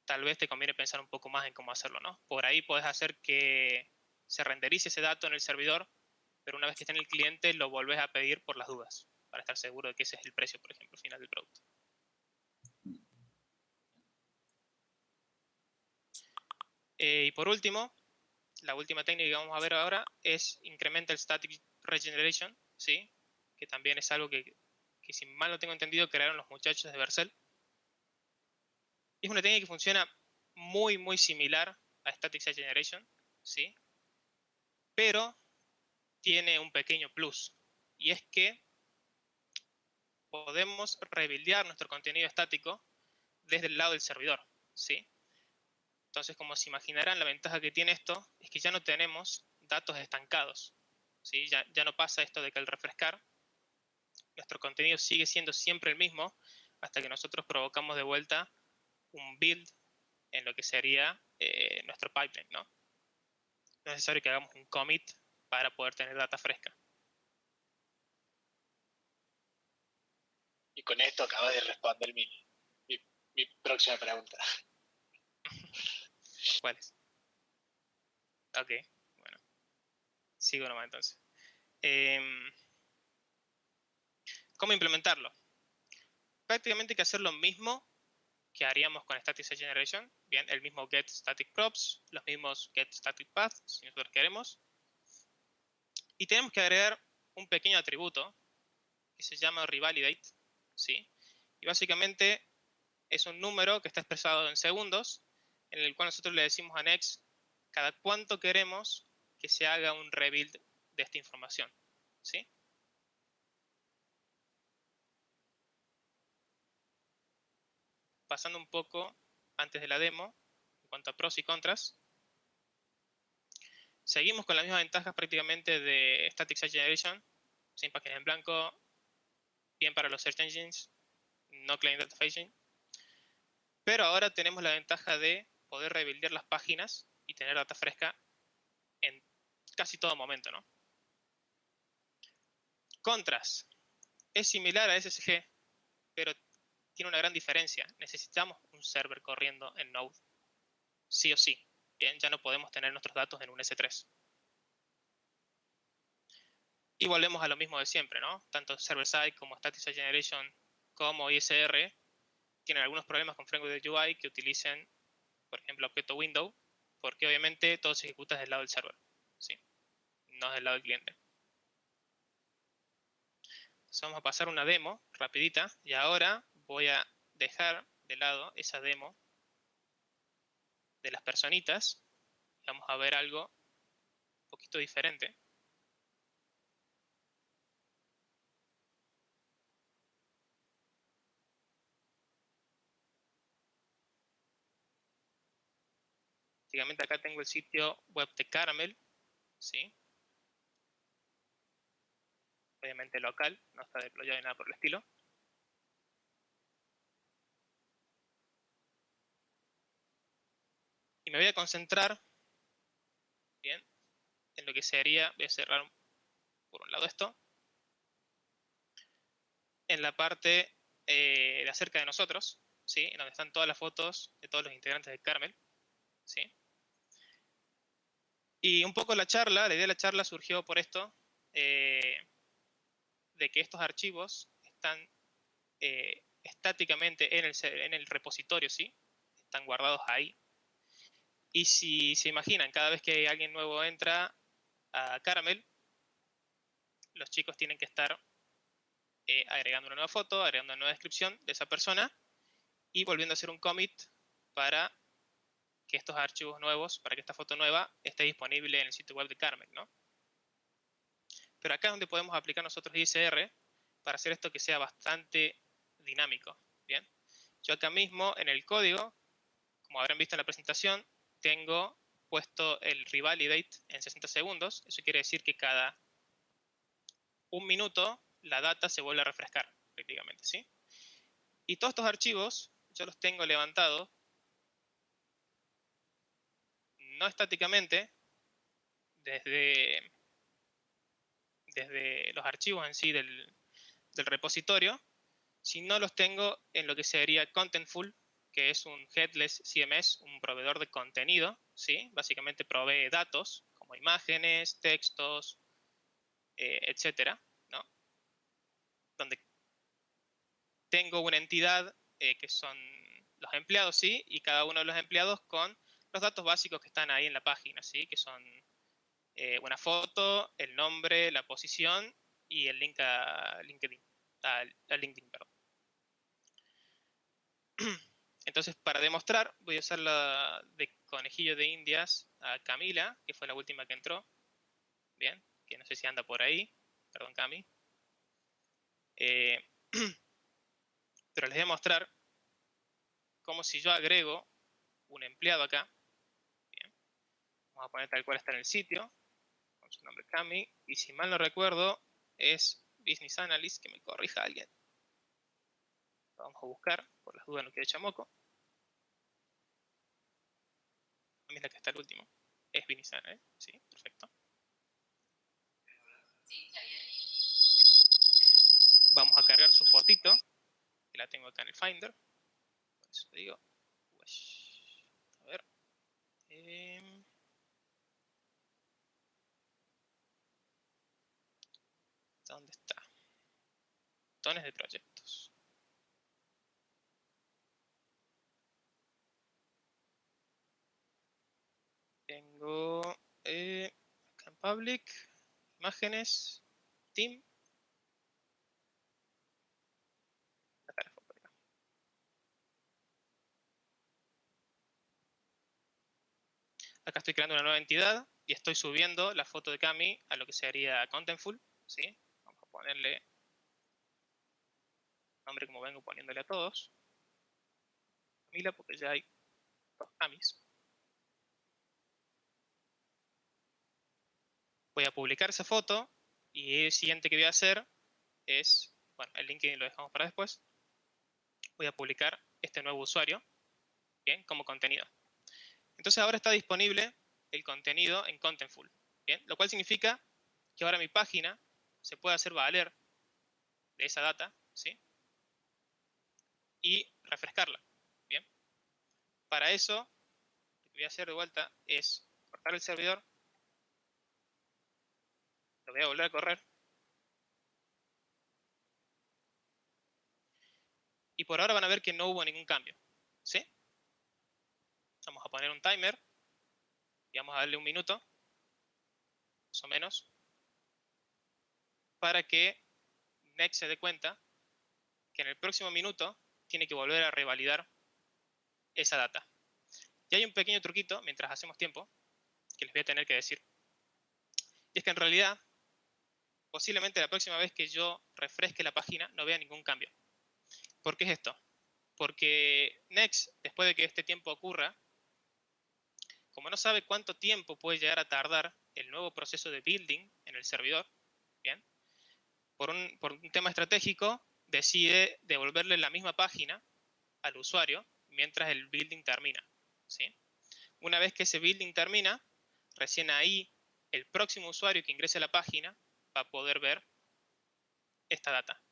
Speaker 1: tal vez te conviene pensar un poco más en cómo hacerlo, ¿no? Por ahí puedes hacer que se renderice ese dato en el servidor, pero una vez que esté en el cliente lo volvés a pedir por las dudas, para estar seguro de que ese es el precio, por ejemplo, final del producto. Y por último, la última técnica que vamos a ver ahora es Incremental Static Regeneration, ¿sí? Que también es algo que si mal no tengo entendido crearon los muchachos de Vercel. Es una técnica que funciona muy similar a Static Site Generation, ¿sí? Pero tiene un pequeño plus, y es que podemos rebuildear nuestro contenido estático desde el lado del servidor, ¿sí? Entonces, como se imaginarán, la ventaja que tiene esto es que ya no tenemos datos estancados, ¿sí? Ya no pasa esto de que al refrescar, nuestro contenido sigue siendo siempre el mismo hasta que nosotros provocamos de vuelta un build en lo que sería nuestro pipeline, ¿no? No es necesario que hagamos un commit para poder tener data fresca.
Speaker 5: Y con esto acabas de responder mi próxima pregunta.
Speaker 1: ¿Cuál es? Ok, bueno. Sigo nomás entonces. ¿Cómo implementarlo? Prácticamente hay que hacer lo mismo que haríamos con Static Site Generation. Bien, el mismo get static props, los mismos get static paths, si nosotros queremos. Y tenemos que agregar un pequeño atributo que se llama revalidate, ¿sí? Y básicamente es un número que está expresado en segundos, en el cual nosotros le decimos a Next cada cuánto queremos que se haga un rebuild de esta información, ¿sí? Pasando un poco antes de la demo, en cuanto a pros y contras, seguimos con las mismas ventajas prácticamente de Static Site Generation, sin páginas en blanco, bien para los search engines, no client data facing, pero ahora tenemos la ventaja de poder rebuildear las páginas y tener data fresca en casi todo momento, ¿no? Contras. Es similar a SSG, pero tiene una gran diferencia. Necesitamos un server corriendo en Node, sí o sí. Bien, ya no podemos tener nuestros datos en un S3. Y volvemos a lo mismo de siempre, ¿no? Tanto server-side como Static Site Generation como ISR tienen algunos problemas con framework de UI que utilicen, por ejemplo, objeto window, porque obviamente todo se ejecuta desde el lado del server, ¿sí? No desde el lado del cliente. Entonces vamos a pasar una demo rapidita y ahora voy a dejar de lado esa demo de las personitas. Vamos a ver algo poquito diferente. Básicamente acá tengo el sitio web de Caramel, ¿sí? Obviamente local, no está deployado ni nada por el estilo. Y me voy a concentrar, bien, en lo que sería, voy a cerrar por un lado esto, en la parte de acerca de nosotros, ¿sí? En donde están todas las fotos de todos los integrantes de Caramel, ¿sí? Y un poco la idea de la charla surgió por esto, de que estos archivos están estáticamente en el repositorio, ¿sí? Están guardados ahí. Y si se imaginan, cada vez que alguien nuevo entra a Caramel, los chicos tienen que estar agregando una nueva foto, agregando una nueva descripción de esa persona y volviendo a hacer un commit para que estos archivos nuevos, para que esta foto nueva esté disponible en el sitio web de Caramel, ¿no? Pero acá es donde podemos aplicar nosotros ISR para hacer esto que sea bastante dinámico, ¿bien? Yo acá mismo en el código, como habrán visto en la presentación, tengo puesto el revalidate en 60 segundos. Eso quiere decir que cada un minuto la data se vuelve a refrescar, prácticamente, ¿sí? Y todos estos archivos yo los tengo levantados, no estáticamente, desde los archivos en sí del repositorio, sino los tengo en lo que sería Contentful, que es un headless CMS, un proveedor de contenido, ¿sí? Básicamente provee datos como imágenes, textos, etcétera, ¿no? Donde tengo una entidad que son los empleados, ¿sí? Y cada uno de los empleados con los datos básicos que están ahí en la página, ¿sí? Que son una foto, el nombre, la posición y el link a LinkedIn, a LinkedIn, perdón. Entonces, para demostrar, voy a usar la de conejillo de indias a Camila, que fue la última que entró. Bien, que no sé si anda por ahí. Perdón, Cami. Pero les voy a mostrar cómo si yo agrego un empleado acá. Bien, vamos a poner tal cual está en el sitio, con su nombre Cami. Y si mal no recuerdo, es Business Analyst, que me corrija alguien. Lo vamos a buscar, por las dudas no quede chamoco. A mí es la que está el último. Es Business Analyst, sí, perfecto. Vamos a cargar su fotito, que la tengo acá en el Finder. Por eso digo. A ver. ¿Dónde está? Botones de proyectos. Tengo acá en Public, imágenes, Team. Acá la foto, acá. Acá estoy creando una nueva entidad y estoy subiendo la foto de Cami a lo que sería Contentful, ¿sí? Vamos a ponerle nombre como vengo poniéndole a todos. Camila, porque ya hay dos Camis. Voy a publicar esa foto y el siguiente que voy a hacer es, bueno, el LinkedIn lo dejamos para después. Voy a publicar este nuevo usuario, bien, como contenido. Entonces ahora está disponible el contenido en Contentful, bien, lo cual significa que ahora mi página se puede hacer valer de esa data, ¿sí? Y refrescarla, bien. Para eso, lo que voy a hacer de vuelta es cortar el servidor, lo voy a volver a correr, y por ahora van a ver que no hubo ningún cambio, ¿sí? Vamos a poner un timer y vamos a darle un minuto, más o menos, para que Next se dé cuenta que en el próximo minuto tiene que volver a revalidar esa data. Y hay un pequeño truquito, mientras hacemos tiempo, que les voy a tener que decir. Y es que en realidad, posiblemente la próxima vez que yo refresque la página no vea ningún cambio. ¿Por qué es esto? Porque Next, después de que este tiempo ocurra, como no sabe cuánto tiempo puede llegar a tardar el nuevo proceso de building en el servidor, ¿bien? Por un tema estratégico, decide devolverle la misma página al usuario mientras el building termina, ¿sí? Una vez que ese building termina, recién ahí el próximo usuario que ingrese a la página va a poder ver esta data.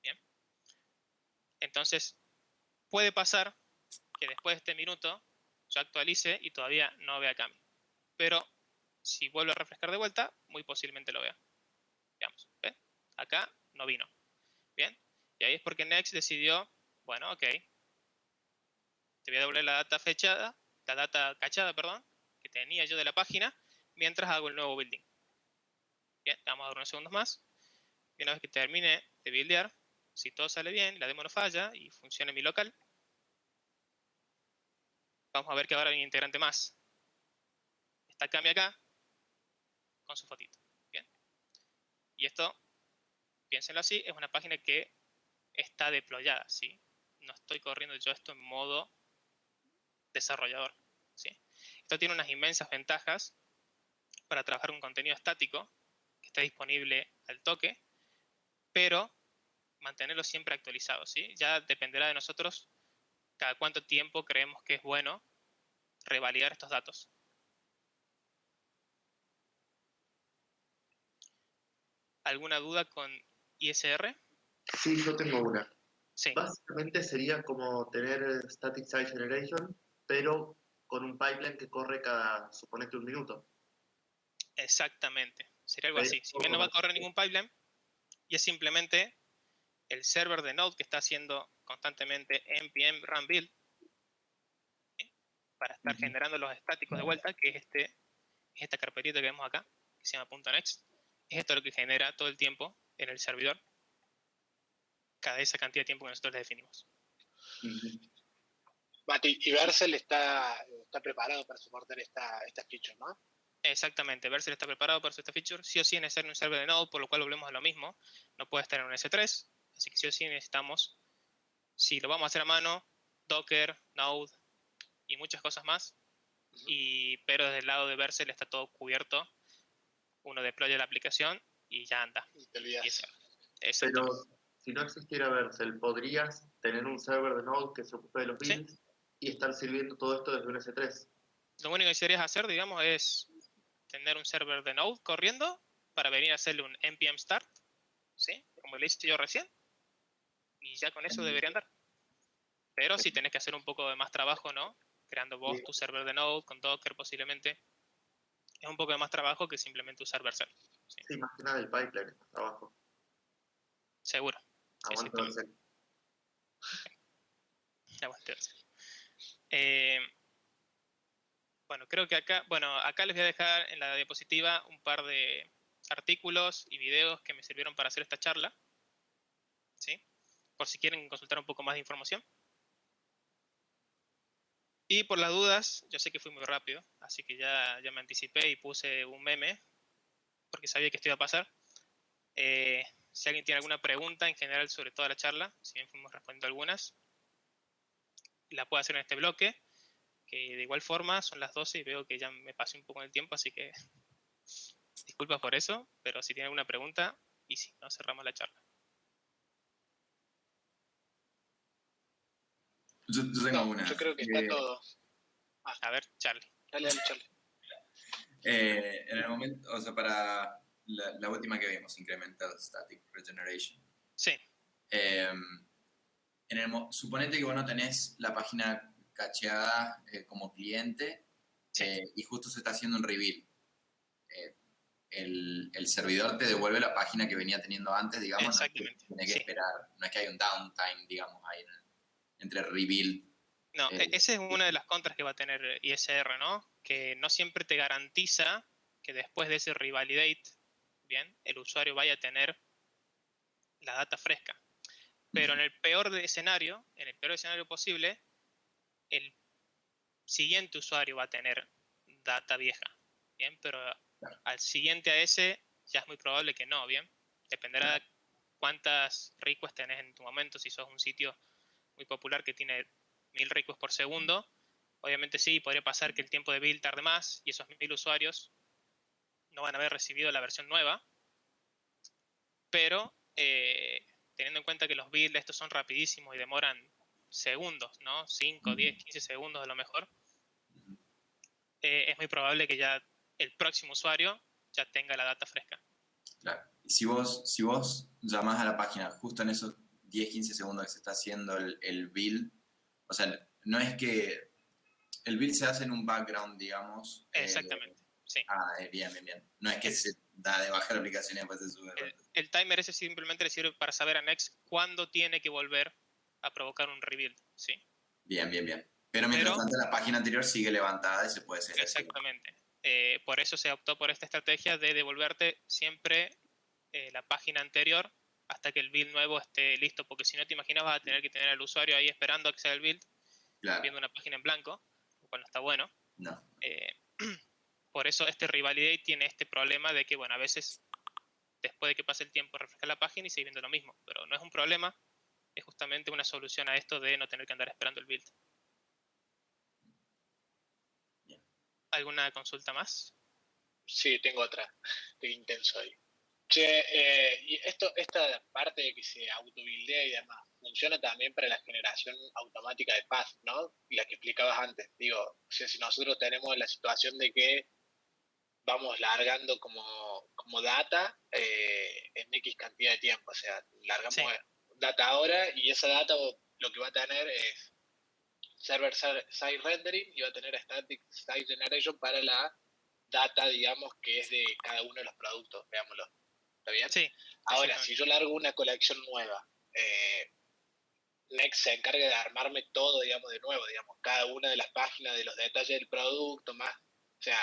Speaker 1: ¿Bien? Entonces, puede pasar que después de este minuto yo actualice y todavía no vea cambio. Pero si vuelvo a refrescar de vuelta, muy posiblemente lo vea. Veamos, ¿ven? Acá no vino. ¿Bien? Y ahí es porque Next decidió, bueno, ok, te voy a devolver la data fechada, la data cachada, perdón, que tenía yo de la página, mientras hago el nuevo building. Bien, le vamos a dar unos segundos más. Y una vez que termine de buildear, si todo sale bien, la demo no falla y funciona en mi local, vamos a ver que ahora hay un integrante más. Está Cami acá, con su fotito. Bien. Y esto, piénsenlo así, es una página que está deployada, ¿sí? No estoy corriendo yo esto en modo desarrollador, ¿sí? Esto tiene unas inmensas ventajas para trabajar con contenido estático que está disponible al toque, pero mantenerlo siempre actualizado, ¿sí? Ya dependerá de nosotros cada cuánto tiempo creemos que es bueno revalidar estos datos. ¿Alguna duda con ISR?
Speaker 6: Sí, yo tengo una.
Speaker 1: Sí,
Speaker 6: Básicamente sería como tener Static Site Generation, pero con un pipeline que corre cada, suponete, un minuto.
Speaker 1: exactamente. Sería algo
Speaker 6: Pero
Speaker 1: así. Si bien no va a correr ningún pipeline, y es simplemente el server de Node que está haciendo constantemente npm run build, ¿sí? Para estar generando los estáticos de vuelta, que es esta carpetita que vemos acá, que se llama .next. Es esto lo que genera todo el tiempo en el servidor, cada esa cantidad de tiempo que nosotros le definimos.
Speaker 5: Mati, y Vercel está preparado para soportar esta feature, ¿no?
Speaker 1: Exactamente, Vercel está preparado para esta feature. Sí o sí es necesario un server de Node, por lo cual volvemos a lo mismo. No puede estar en un S3, así que sí o sí necesitamos, si lo vamos a hacer a mano, Docker, Node y muchas cosas más. Pero desde el lado de Vercel está todo cubierto. Uno deploya la aplicación y ya anda.
Speaker 5: Y te olvidas.
Speaker 6: Pero si no existiera Vercel, ¿podrías tener un server de Node que se ocupe de los
Speaker 1: Sí.
Speaker 6: builds y estar sirviendo todo esto desde un S3?
Speaker 1: Lo único que necesitarías hacer, digamos, es tener un server de Node corriendo para venir a hacerle un npm start, ¿sí? Como le hice yo recién, y ya con eso debería andar. Pero si tenés que hacer un poco de más trabajo, ¿no? Creando vos tu server de Node con Docker posiblemente. Es un poco de más trabajo que simplemente usar Vercel. ¿Sí?
Speaker 6: Sí, más que nada el pipeline está abajo.
Speaker 1: Seguro. Sí,
Speaker 6: Aguanta Vercel.
Speaker 1: Aguante Vercel. Bueno, creo que acá les voy a dejar en la diapositiva un par de artículos y videos que me sirvieron para hacer esta charla, ¿sí? Por si quieren consultar un poco más de información. Y por las dudas, yo sé que fui muy rápido, así que ya me anticipé y puse un meme, porque sabía que esto iba a pasar. Si alguien tiene alguna pregunta en general sobre toda la charla, si bien fuimos respondiendo algunas, la puede hacer en este bloque, que de igual forma son las 12 y veo que ya me pasé un poco en el tiempo, así que disculpas por eso, pero si tiene alguna pregunta, y si no, cerramos la charla.
Speaker 4: Yo tengo una.
Speaker 5: Yo creo que está todo.
Speaker 1: A ver, Charlie.
Speaker 5: Dale, Charlie.
Speaker 4: En el momento, o sea, para la última que vimos, Incremental Static Regeneration.
Speaker 1: Sí.
Speaker 4: Suponete que vos no tenés la página cacheada como cliente,
Speaker 1: Sí.
Speaker 4: Y justo se está haciendo un reveal. El servidor te devuelve la página que venía teniendo antes, digamos.
Speaker 1: Exactamente.
Speaker 4: No tiene que
Speaker 1: Sí.
Speaker 4: esperar, no es que hay un downtime, digamos, ahí entre rebuild.
Speaker 1: No, esa es una de las contras que va a tener ISR, ¿no? Que no siempre te garantiza que después de ese revalidate, bien, el usuario vaya a tener la data fresca. Pero en el peor escenario posible, el siguiente usuario va a tener data vieja, bien, pero Al siguiente a ese ya es muy probable que no, ¿bien? Dependerá de cuántas requests tenés en tu momento. Si sos un sitio muy popular que tiene 1000 requests por segundo, obviamente sí, podría pasar que el tiempo de build tarde más y esos 1000 usuarios no van a haber recibido la versión nueva, pero teniendo en cuenta que los builds estos son rapidísimos y demoran segundos, ¿no? 5, 10, 15 segundos a lo mejor, es muy probable que ya el próximo usuario ya tenga la data fresca.
Speaker 4: Claro. Y si vos llamás a la página justo en esos 10-15 segundos que se está haciendo el build, o sea, no es que el build se hace en un background, digamos.
Speaker 1: Exactamente, sí.
Speaker 4: Bien. No es que se da de baja la aplicación y después se sube.
Speaker 1: El timer ese simplemente le sirve para saber a Next cuándo tiene que volver a provocar un rebuild, ¿sí?
Speaker 4: Bien. Pero mientras tanto la página anterior sigue levantada y se puede hacer.
Speaker 1: Exactamente. Por eso se optó por esta estrategia de devolverte siempre la página anterior hasta que el build nuevo esté listo, porque si no te imaginas vas a tener que tener al usuario ahí esperando a que sea el build, viendo una página en blanco, lo cual no está bueno.
Speaker 4: No.
Speaker 1: Por eso este revalidate tiene este problema de que, bueno, a veces después de que pase el tiempo refresca la página y sigue viendo lo mismo, pero no es un problema, es justamente una solución a esto de no tener que andar esperando el build.
Speaker 4: Bien.
Speaker 1: ¿Alguna consulta más?
Speaker 5: Sí, tengo otra. Estoy intenso ahí. Che, y esta parte de que se autobuildea y demás, funciona también para la generación automática de path, ¿no? La que explicabas antes. Digo, o sea, si nosotros tenemos la situación de que vamos largando como data en X cantidad de tiempo, o sea, largamos data ahora y esa data lo que va a tener es server-side rendering y va a tener static site generation para la data, digamos, que es de cada uno de los productos, veámoslo. ¿Está bien?
Speaker 1: Sí.
Speaker 5: Ahora, si yo largo una colección nueva, Next se encarga de armarme todo, digamos, de nuevo, digamos, cada una de las páginas de los detalles del producto, más, o sea,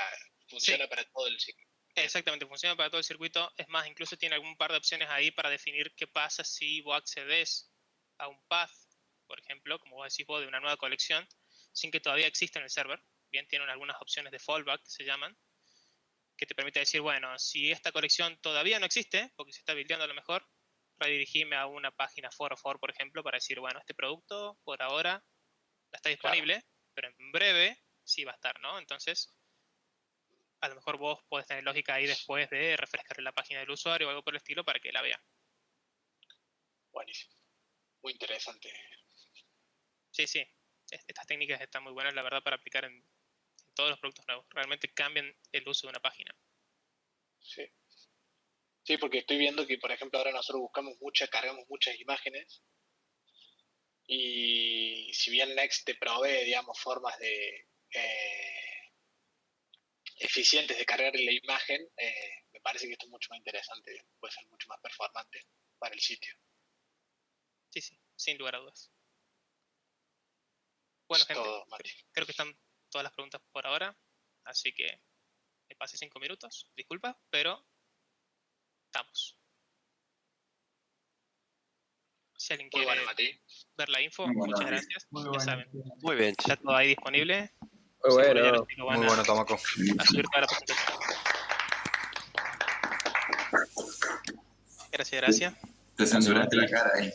Speaker 5: funciona para todo el ciclo.
Speaker 1: Exactamente, funciona para todo el circuito. Es más, incluso tiene algún par de opciones ahí para definir qué pasa si vos accedes a un path, por ejemplo, como vos decís vos, de una nueva colección, sin que todavía exista en el server. Bien, tienen algunas opciones de fallback, que se llaman, que te permite decir, bueno, si esta colección todavía no existe, porque se está buildeando a lo mejor, redirigirme a una página 404, por ejemplo, para decir, bueno, este producto por ahora está disponible, pero en breve sí va a estar, ¿no? Entonces, a lo mejor vos podés tener lógica ahí después de refrescar la página del usuario o algo por el estilo para que la vea.
Speaker 5: Buenísimo. Muy interesante.
Speaker 1: Sí. Estas técnicas están muy buenas, la verdad, para aplicar en todos los productos nuevos. Realmente cambian el uso de una página.
Speaker 5: Sí. Sí, porque estoy viendo que, por ejemplo, ahora nosotros cargamos muchas imágenes y si bien Next te provee, digamos, formas de eficientes de cargar la imagen, me parece que esto es mucho más interesante, puede ser mucho más performante para el sitio.
Speaker 1: Sí, sin lugar a dudas. Bueno, gente, creo que están todas las preguntas por ahora, así que me pasé 5 minutos, disculpa, pero estamos. Si alguien quiere ver la info, muchas gracias. Ya saben.
Speaker 2: Muy bien.
Speaker 1: Está todo ahí disponible.
Speaker 3: Muy bueno.
Speaker 2: Muy bueno, Tomaco.
Speaker 1: A subir toda la presentación. Gracias.
Speaker 4: Te censuraste la cara ahí.